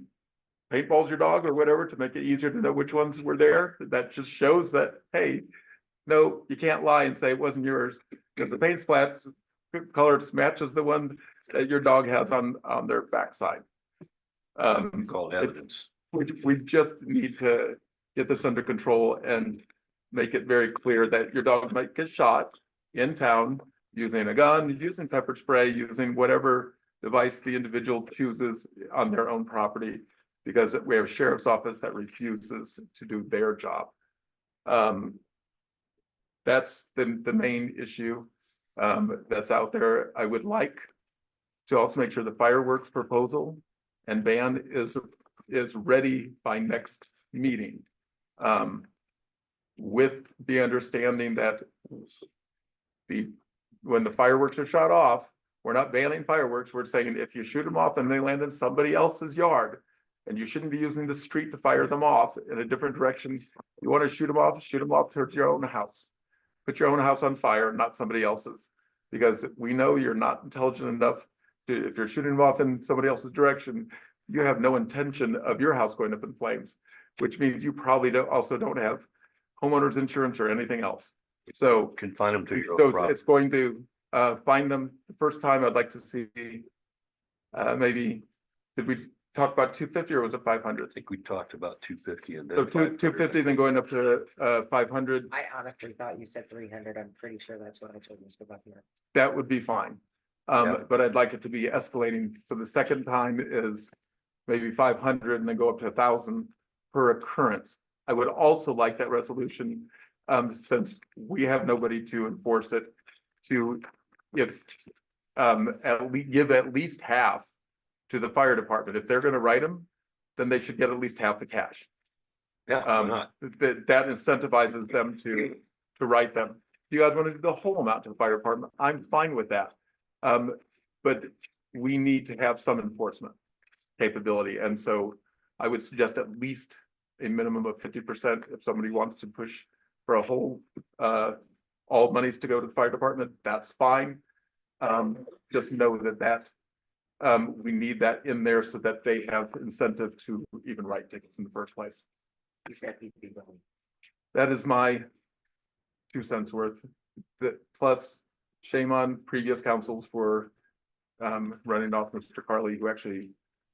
paintballs your dog or whatever to make it easier to know which ones were there, that just shows that, hey, no, you can't lie and say it wasn't yours. Because the paint splat color matches the one that your dog has on their backside. Called evidence. We just need to get this under control and make it very clear that your dog might get shot in town using a gun, using pepper spray, using whatever device the individual chooses on their own property, because we have a sheriff's office that refuses to do their job. That's the main issue that's out there. I would like to also make sure the fireworks proposal and ban is ready by next meeting. With the understanding that when the fireworks are shot off, we're not banning fireworks. We're saying if you shoot them off and they land in somebody else's yard, and you shouldn't be using the street to fire them off in a different direction. You want to shoot them off towards your own house. Put your own house on fire, not somebody else's. Because we know you're not intelligent enough to, if you're shooting them off in somebody else's direction, you have no intention of your house going up in flames, which means you probably also don't have homeowners insurance or anything else. So Confine them to your so own property. it's going to find them. The first time I'd like to see maybe, did we talk about 250 or was it 500? I think we talked about 250 and then So 250, then going up to 500, I honestly thought you said 300. I'm pretty sure that's what I told Mr. Buckner. that would be fine. Yeah. But I'd like it to be escalating. So the second time is maybe 500 and then go up to 1,000 per occurrence. I would also like that resolution, since we have nobody to enforce it, to give at least half to the fire department. If they're gonna write them, then they should get at least half the cash. Yeah, why not? That incentivizes them to write them. If you guys want to do the whole amount to the fire department, I'm fine with that. But we need to have some enforcement capability, and so I would suggest at least a minimum of 50% if somebody wants to push for a whole, all monies to go to the fire department, that's fine. Just know that we need that in there so that they have incentive to even write tickets in the first place. He said he'd be willing. That is my 2 cents worth. Plus, shame on previous councils for running off Mr. Carly, who actually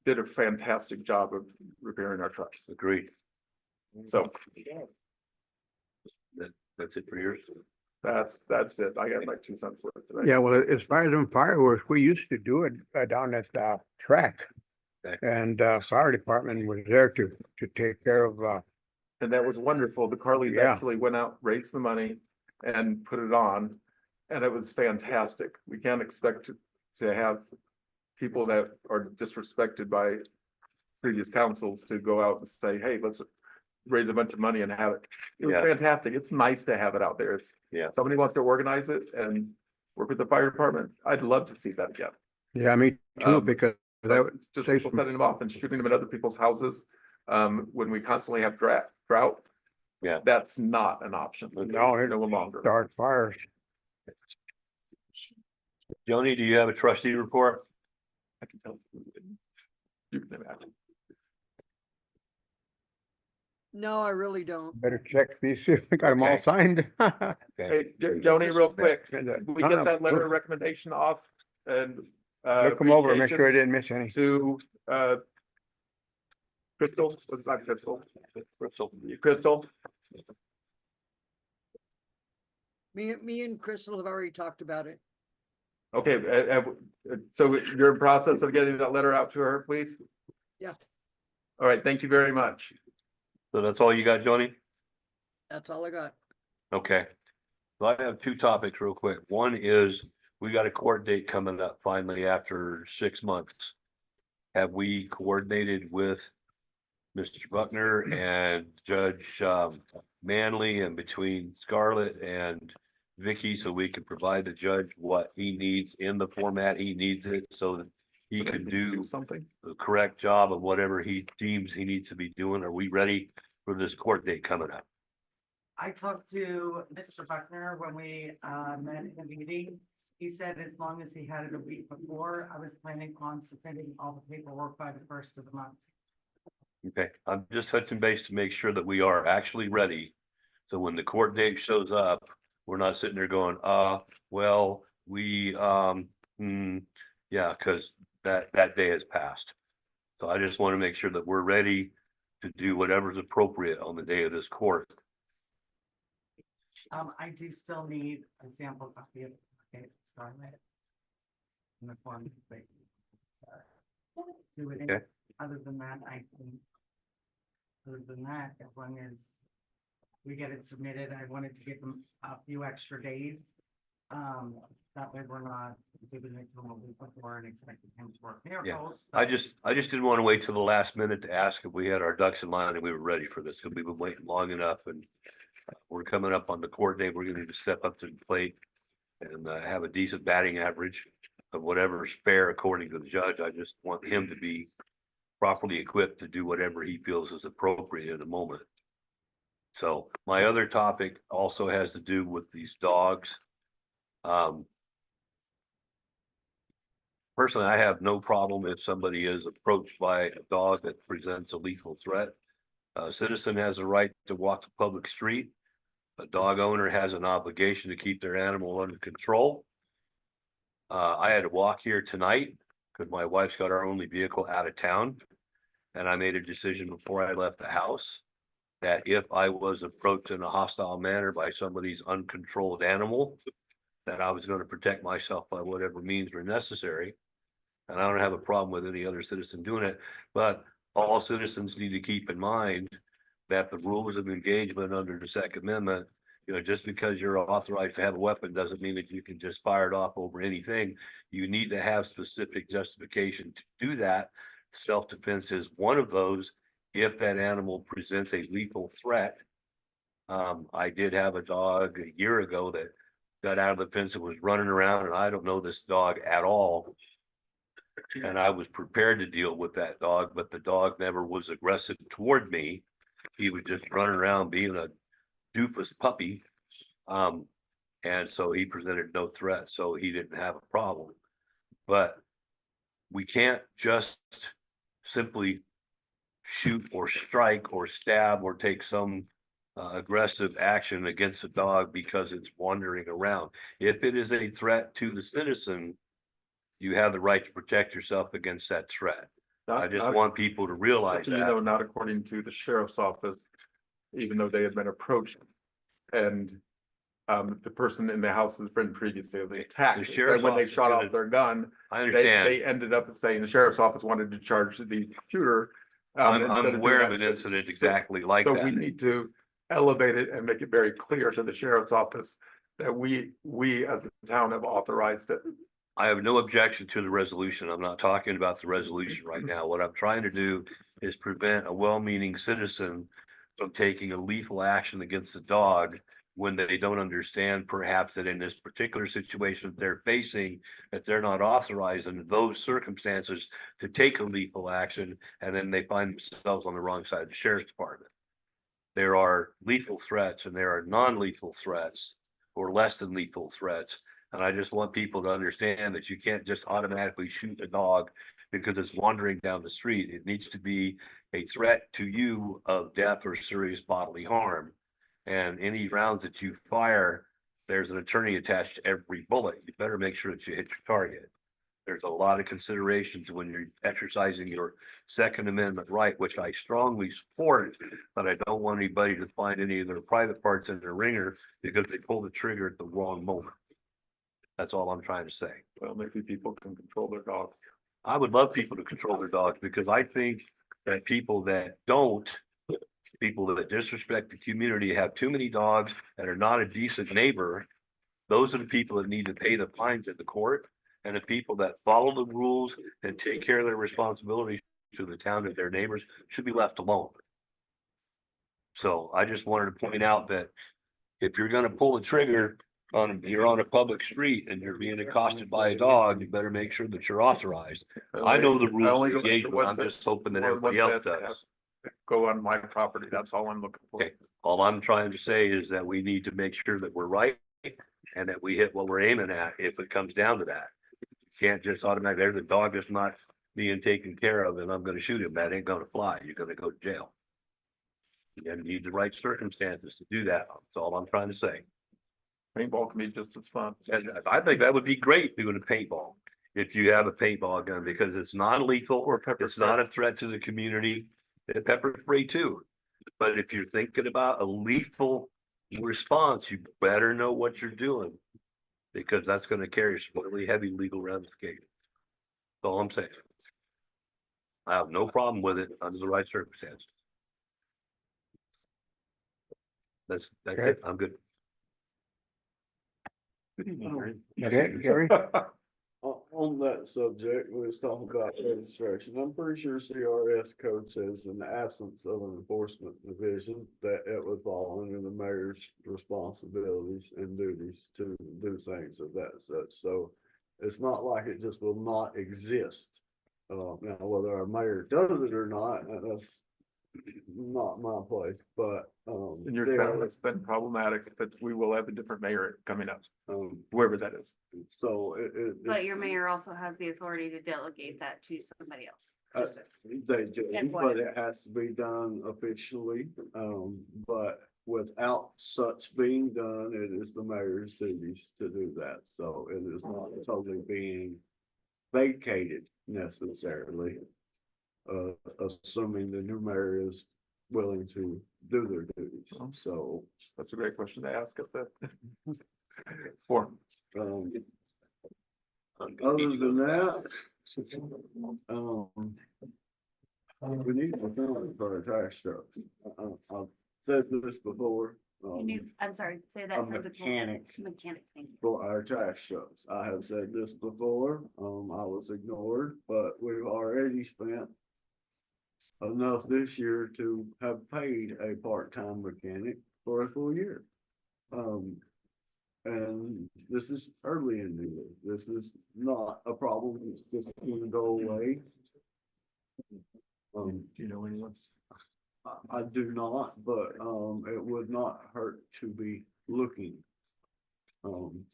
did a fantastic job of repairing our trucks. Agreed. So He did. That's it for yours. that's it. I got my 2 cents worth today. Yeah, well, as far as them fireworks, we used to do it down at the track. Okay. And fire department was there to take care of And that was wonderful. The Carlys Yeah. actually went out, raised the money and put it on. And it was fantastic. We can't expect to have people that are disrespected by previous councils to go out and say, hey, let's raise a bunch of money and have it. It was Yeah. fantastic. It's nice to have it out there. It's, Yeah. somebody wants to organize it and work with the fire department. I'd love to see that again. yeah, me too, Um, because But that just saves people some- setting them off and shooting them in other people's houses, when we constantly have drought. Yeah. That's not an option. No, it- No longer. start fires. Joni, do you have a trustee report? I can tell. You can imagine. No, I really don't. Better check these, see if we got them all Okay. signed. Hey, Joni, real quick, And, did we get that letter of recommendation off and Look them over, make sure I appreciation didn't miss any. to Crystal, was not Crystal? Me and Crystal have already talked about it. Okay, so you're in process of getting that letter out to her, please? Yeah. All right, thank you very much. So that's all you got, Johnny? That's all I got. Okay. So I have two topics real quick. One is we got a court date coming up finally after 6 months. Have we coordinated with Mr. Buckner and Judge Manley and between Scarlett and Vicky so we can provide the judge what he needs in the format he needs it so that he can do something. the correct job of whatever he deems he needs to be doing? Are we ready for this court date coming up? I talked to Mr. Buckner when we met in a meeting. He said as long as he had it a week before, I was planning on submitting all the paperwork by the first of the month. Okay, I'm just touching base to make sure that we are actually ready. So when the court date shows up, we're not sitting there going, well, we, yeah, because that day has passed. So I just want to make sure that we're ready to do whatever's appropriate on the day of this court. I do still need a sample copy of Scarlett. In the form. Do it. Okay. Other than that, I think. Other than that, as long as we get it submitted, I wanted to give them a few extra days. That way we're not doing it from a week before and expecting him to work miracles. I just didn't want to wait till the last minute to ask if we had our ducks in line and we were ready for this, because we've been waiting long enough and we're coming up on the court date. We're going to need to step up to the plate and have a decent batting average of whatever's fair according to the judge. I just want him to be properly equipped to do whatever he feels is appropriate in the moment. So my other topic also has to do with these dogs. Personally, I have no problem if somebody is approached by a dog that presents a lethal threat. A citizen has a right to walk the public street. A dog owner has an obligation to keep their animal under control. I had to walk here tonight because my wife's got our only vehicle out of town. And I made a decision before I left the house that if I was approached in a hostile manner by somebody's uncontrolled animal, that I was going to protect myself by whatever means were necessary. And I don't have a problem with any other citizen doing it, but all citizens need to keep in mind that the rules of engagement under the Second Amendment, just because you're authorized to have a weapon doesn't mean that you can just fire it off over anything. You need to have specific justification to do that. Self-defense is one of those if that animal presents a lethal threat. I did have a dog a year ago that got out of the fence and was running around, and I don't know this dog at all. And I was prepared to deal with that dog, but the dog never was aggressive toward me. He was just running around being a doofus puppy. And so he presented no threat, so he didn't have a problem. But we can't just simply shoot or strike or stab or take some aggressive action against a dog because it's wandering around. If it is a threat to the citizen, you have the right to protect yourself against that threat. I just want people to realize that. Not according to the sheriff's office, even though they had been approached and the person in the house has been previously attacked. The sheriff's When they office shot did off it. their gun, I understand. they ended up saying the sheriff's office wanted to charge the shooter. I'm instead of aware doing of that. an incident exactly like So we that. need to elevate it and make it very clear to the sheriff's office that we as a town have authorized it. I have no objection to the resolution. I'm not talking about the resolution right now. What I'm trying to do is prevent a well-meaning citizen from taking a lethal action against the dog when they don't understand perhaps that in this particular situation that they're facing, that they're not authorized in those circumstances to take a lethal action, and then they find themselves on the wrong side of the sheriff's department. There are lethal threats and there are non-lethal threats or less than lethal threats. And I just want people to understand that you can't just automatically shoot a dog because it's wandering down the street. It needs to be a threat to you of death or serious bodily harm. And any rounds that you fire, there's an attorney attached to every bullet. You better make sure that you hit your target. There's a lot of considerations when you're exercising your Second Amendment right, which I strongly support, but I don't want anybody to find any of their private parts in their ringer because they pulled the trigger at the wrong moment. That's all I'm trying to say. Well, maybe people can control their dogs. I would love people to control their dogs because I think that people that don't People that disrespect the community, have too many dogs, and are not a decent neighbor. Those are the people that need to pay the fines at the court, and the people that follow the rules and take care of their responsibilities to the town and their neighbors should be left alone. So I just wanted to point out that if you're gonna pull the trigger you're on a public street and you're being accosted by a dog, you better make sure that you're authorized. I know the rules only of go after engagement. what's I'm that- just hoping that or everybody what's else that does. Go on my property, that's all I'm looking for. Okay, all I'm trying to say is that we need to make sure that we're right and that we hit what we're aiming at if it comes down to that. You can't just automatically, there's a dog that's not being taken care of and I'm gonna shoot him. That ain't gonna fly. You're gonna go to jail. You need the right circumstances to do that. That's all I'm trying to say. Paintball can be just as fun. And I think that would be great doing a paintball. If you have a paintball gun, because it's non-lethal, Or pepper it's not a threat to the community, and pepper spray too. But if you're thinking about a lethal response, you better know what you're doing. Because that's gonna carry some really heavy legal ramifications. That's all I'm saying. I have no problem with it under the right circumstances. That's it. I'm good. Good evening, Gary. Okay, Gary? On that subject, we was talking about registration. I'm pretty sure CRS code says in the absence of an enforcement division that it would fall under the mayor's responsibilities and duties to do things of that such. So it's not like it just will not exist. Now, whether our mayor does it or not, that's not my place, but, In your town, it's been problematic, but we will have a different mayor coming up, um, whoever that is. so But your mayor also has the authority to delegate that to somebody else. They do, And but what- it has to be done officially, but without such being done, it is the mayor's duties to do that, so it is not totally being vacated necessarily. Assuming the new mayor is willing to do their duties, so, That's a great question to ask at the forum. other than that, we need to film for our trash trucks. I've said this before. Can you, I'm sorry, say A that sentence. one- mechanic Mechanic, thank you. for our trash trucks. I have said this before, I was ignored, but we've already spent enough this year to have paid a part-time mechanic for a full year. And this is early in the year. This is not a problem. It's just gonna go away. Do you know anyone? I do not, but, it would not hurt to be looking.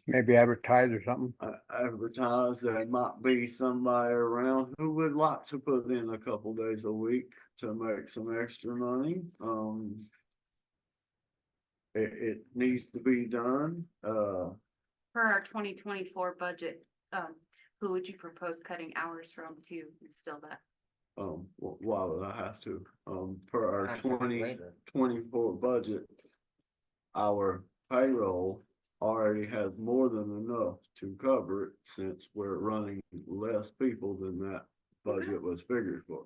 Maybe advertise or something? Advertise, there might be somebody around who would like to put in a couple days a week to make some extra money. It needs to be done, For our 2024 budget, who would you propose cutting hours from to instill that? why would I have to, per our Not doing it 2024 later. budget. Our payroll already has more than enough to cover it since we're running less people than that budget was figured for.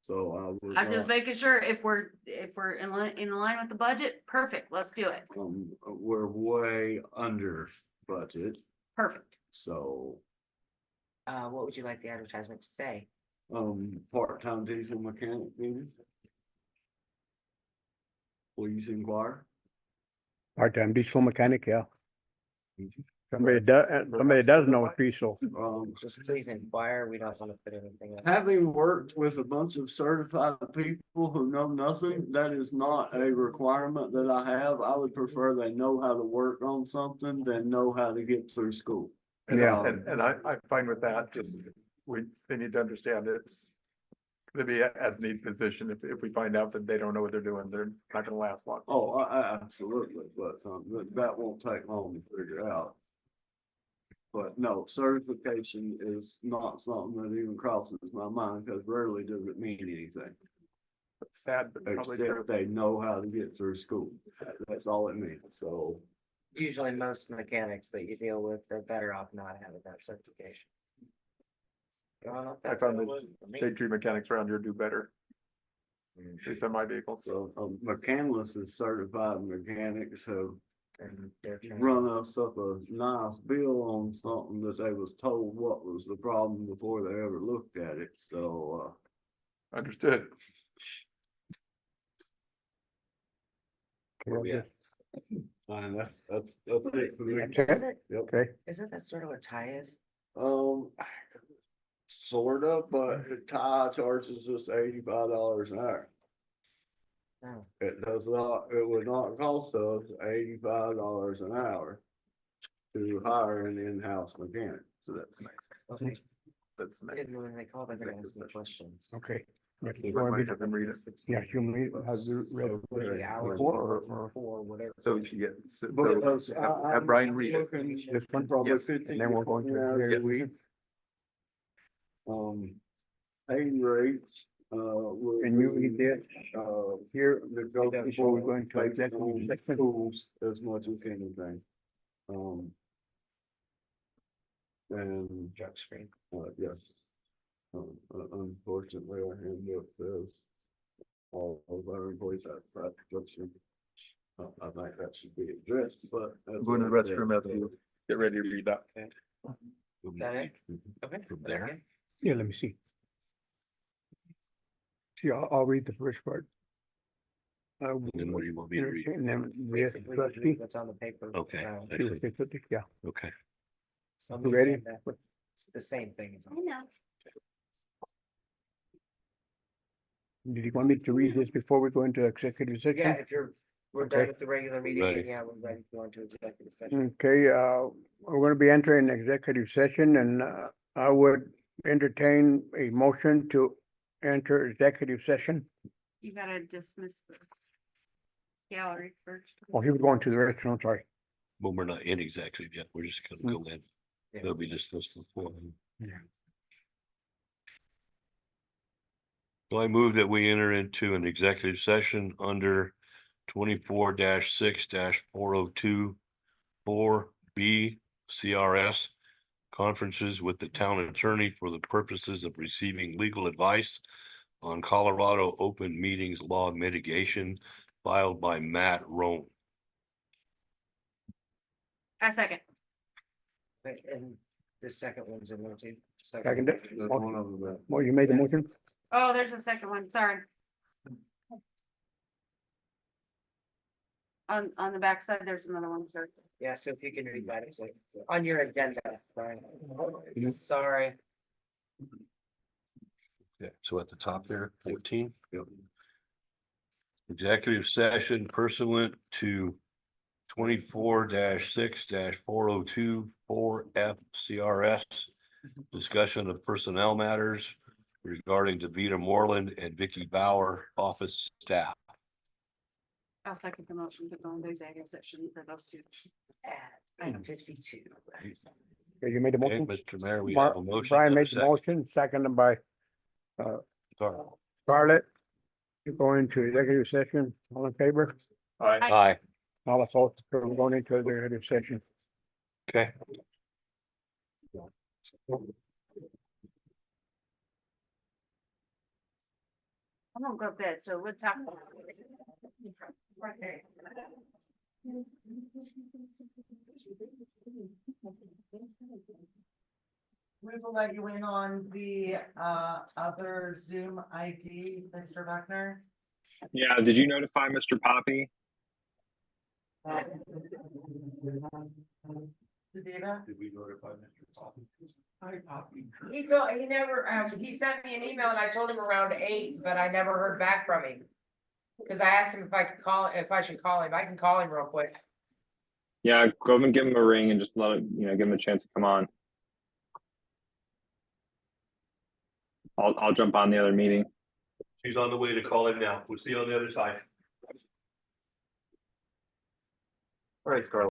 So I would. I'm just not- making sure if we're in line with the budget, perfect, let's do it. We're way under budget, Perfect. so, What would you like the advertisement to say? part-time diesel mechanic meetings. Please inquire. Part-time diesel mechanic, yeah. Somebody does know a diesel. Just please inquire. We don't want to put anything. Having worked with a bunch of certified people who know nothing, that is not a requirement that I have. I would prefer they know how to work on something than know how to get through school. Yeah. And I'm fine with that, just, they need to understand it's gonna be a as neat position, if we find out that they don't know what they're doing, they're not gonna last long. Oh, absolutely, but, that won't take long to figure out. But no, certification is not something that even crosses my mind, because rarely does it mean anything. It's sad, but probably true. Except they know how to get through school. That's all it means, so. Usually most mechanics that you deal with, they're better off not having that certification. I don't know if I that's found gonna the work for me. shade tree mechanics around here do better. based on my vehicle. So, McCandless is certified mechanic, so And they're trying- run us up a nice bill on something that they was told what was the problem before they ever looked at it, so, Understood. Where we at? and that's it for me. That's it? Isn't, Yep. Okay, isn't that sort of what Ty is? Sort of, but Ty charges us $85 an hour. Oh. It would not cost us $85 an hour to hire an in-house mechanic. So that's nice. Okay. That's nice. Kids, when they call, they're gonna ask me questions. okay. You might have them read it. Yeah, you may have you read it The hours before or or whatever. So if you get, so Because have Brian read it. this one? Probably Yes. 15. And then we're going to Yeah, every week. Pay rates, will Can you be, read this here before we negotiable go into based executive on session? tools as much as anything. And, Drug screen. yes. Unfortunately, our handbook says all of our employees have practice. I think that should be addressed, but. that's Go in the what it restroom says. after you get ready to read that. Is that it? Okay. From there? okay. Yeah, let me see. See, I'll read the first part. And then what do you want me to read? And then the Basically, trustee. what's on the paper. Okay, Yeah, okay. on You the ready? agenda. It's the same thing. I know. did you want me to read this before we go into executive Yeah, session? if we're done Okay. with the regular meeting, Ready. then yeah, we're ready to go into executive session. Okay, we're gonna be entering executive session and, I would entertain a motion to enter executive session. You gotta dismiss the gallery first. Oh, he was going to the restroom, I'm sorry. Well, we're not in executive yet. We're just gonna go in. Yeah. They'll be discussed before. Yeah. So I move that we enter into an executive session under 24-6-4024B CRS. Conferences with the town attorney for the purposes of receiving legal advice on Colorado open meetings law mitigation filed by Matt Roan. A second. Okay, and the second one's in there too. Second. That's one of them. Well, you made the motion? Oh, there's a second one, sorry. On the backside, there's another one, sir. Yeah, so if you can read that, it's like, on your agenda, Brian. Mhm. Sorry. Yeah, so at the top there, 14. Executive session pursuant to 24-6-4024 FCRS. Discussion of personnel matters regarding Davita Moreland and Vicky Bauer, office staff. I'll second the motion to go into executive session for those two. At item 52. Okay, you made the Okay, motion? Mr. Mayor, we Mar- have a motion. Brian and a made the second. motion, seconded by Sorry. Scarlett. To go into executive session, all in favor? Aye, All opposed, so we're going into executive session. okay. I'm gonna go to bed, so we'll talk. Right there. We will let you in on the other Zoom ID, Mr. Buckner. Yeah, did you notify Mr. Poppy? Davida? Did we notify Mr. Poppy? Hi, Poppy. He never, he sent me an email and I told him around 8, but I never heard back from him. Cause I asked him if I could call, if I should call him. I can call him real quick. Yeah, go over and give him a ring and just let it, give him a chance to come on. I'll jump on the other meeting. She's on the way to call him now. We'll see you on the other side. All right, Scarlett.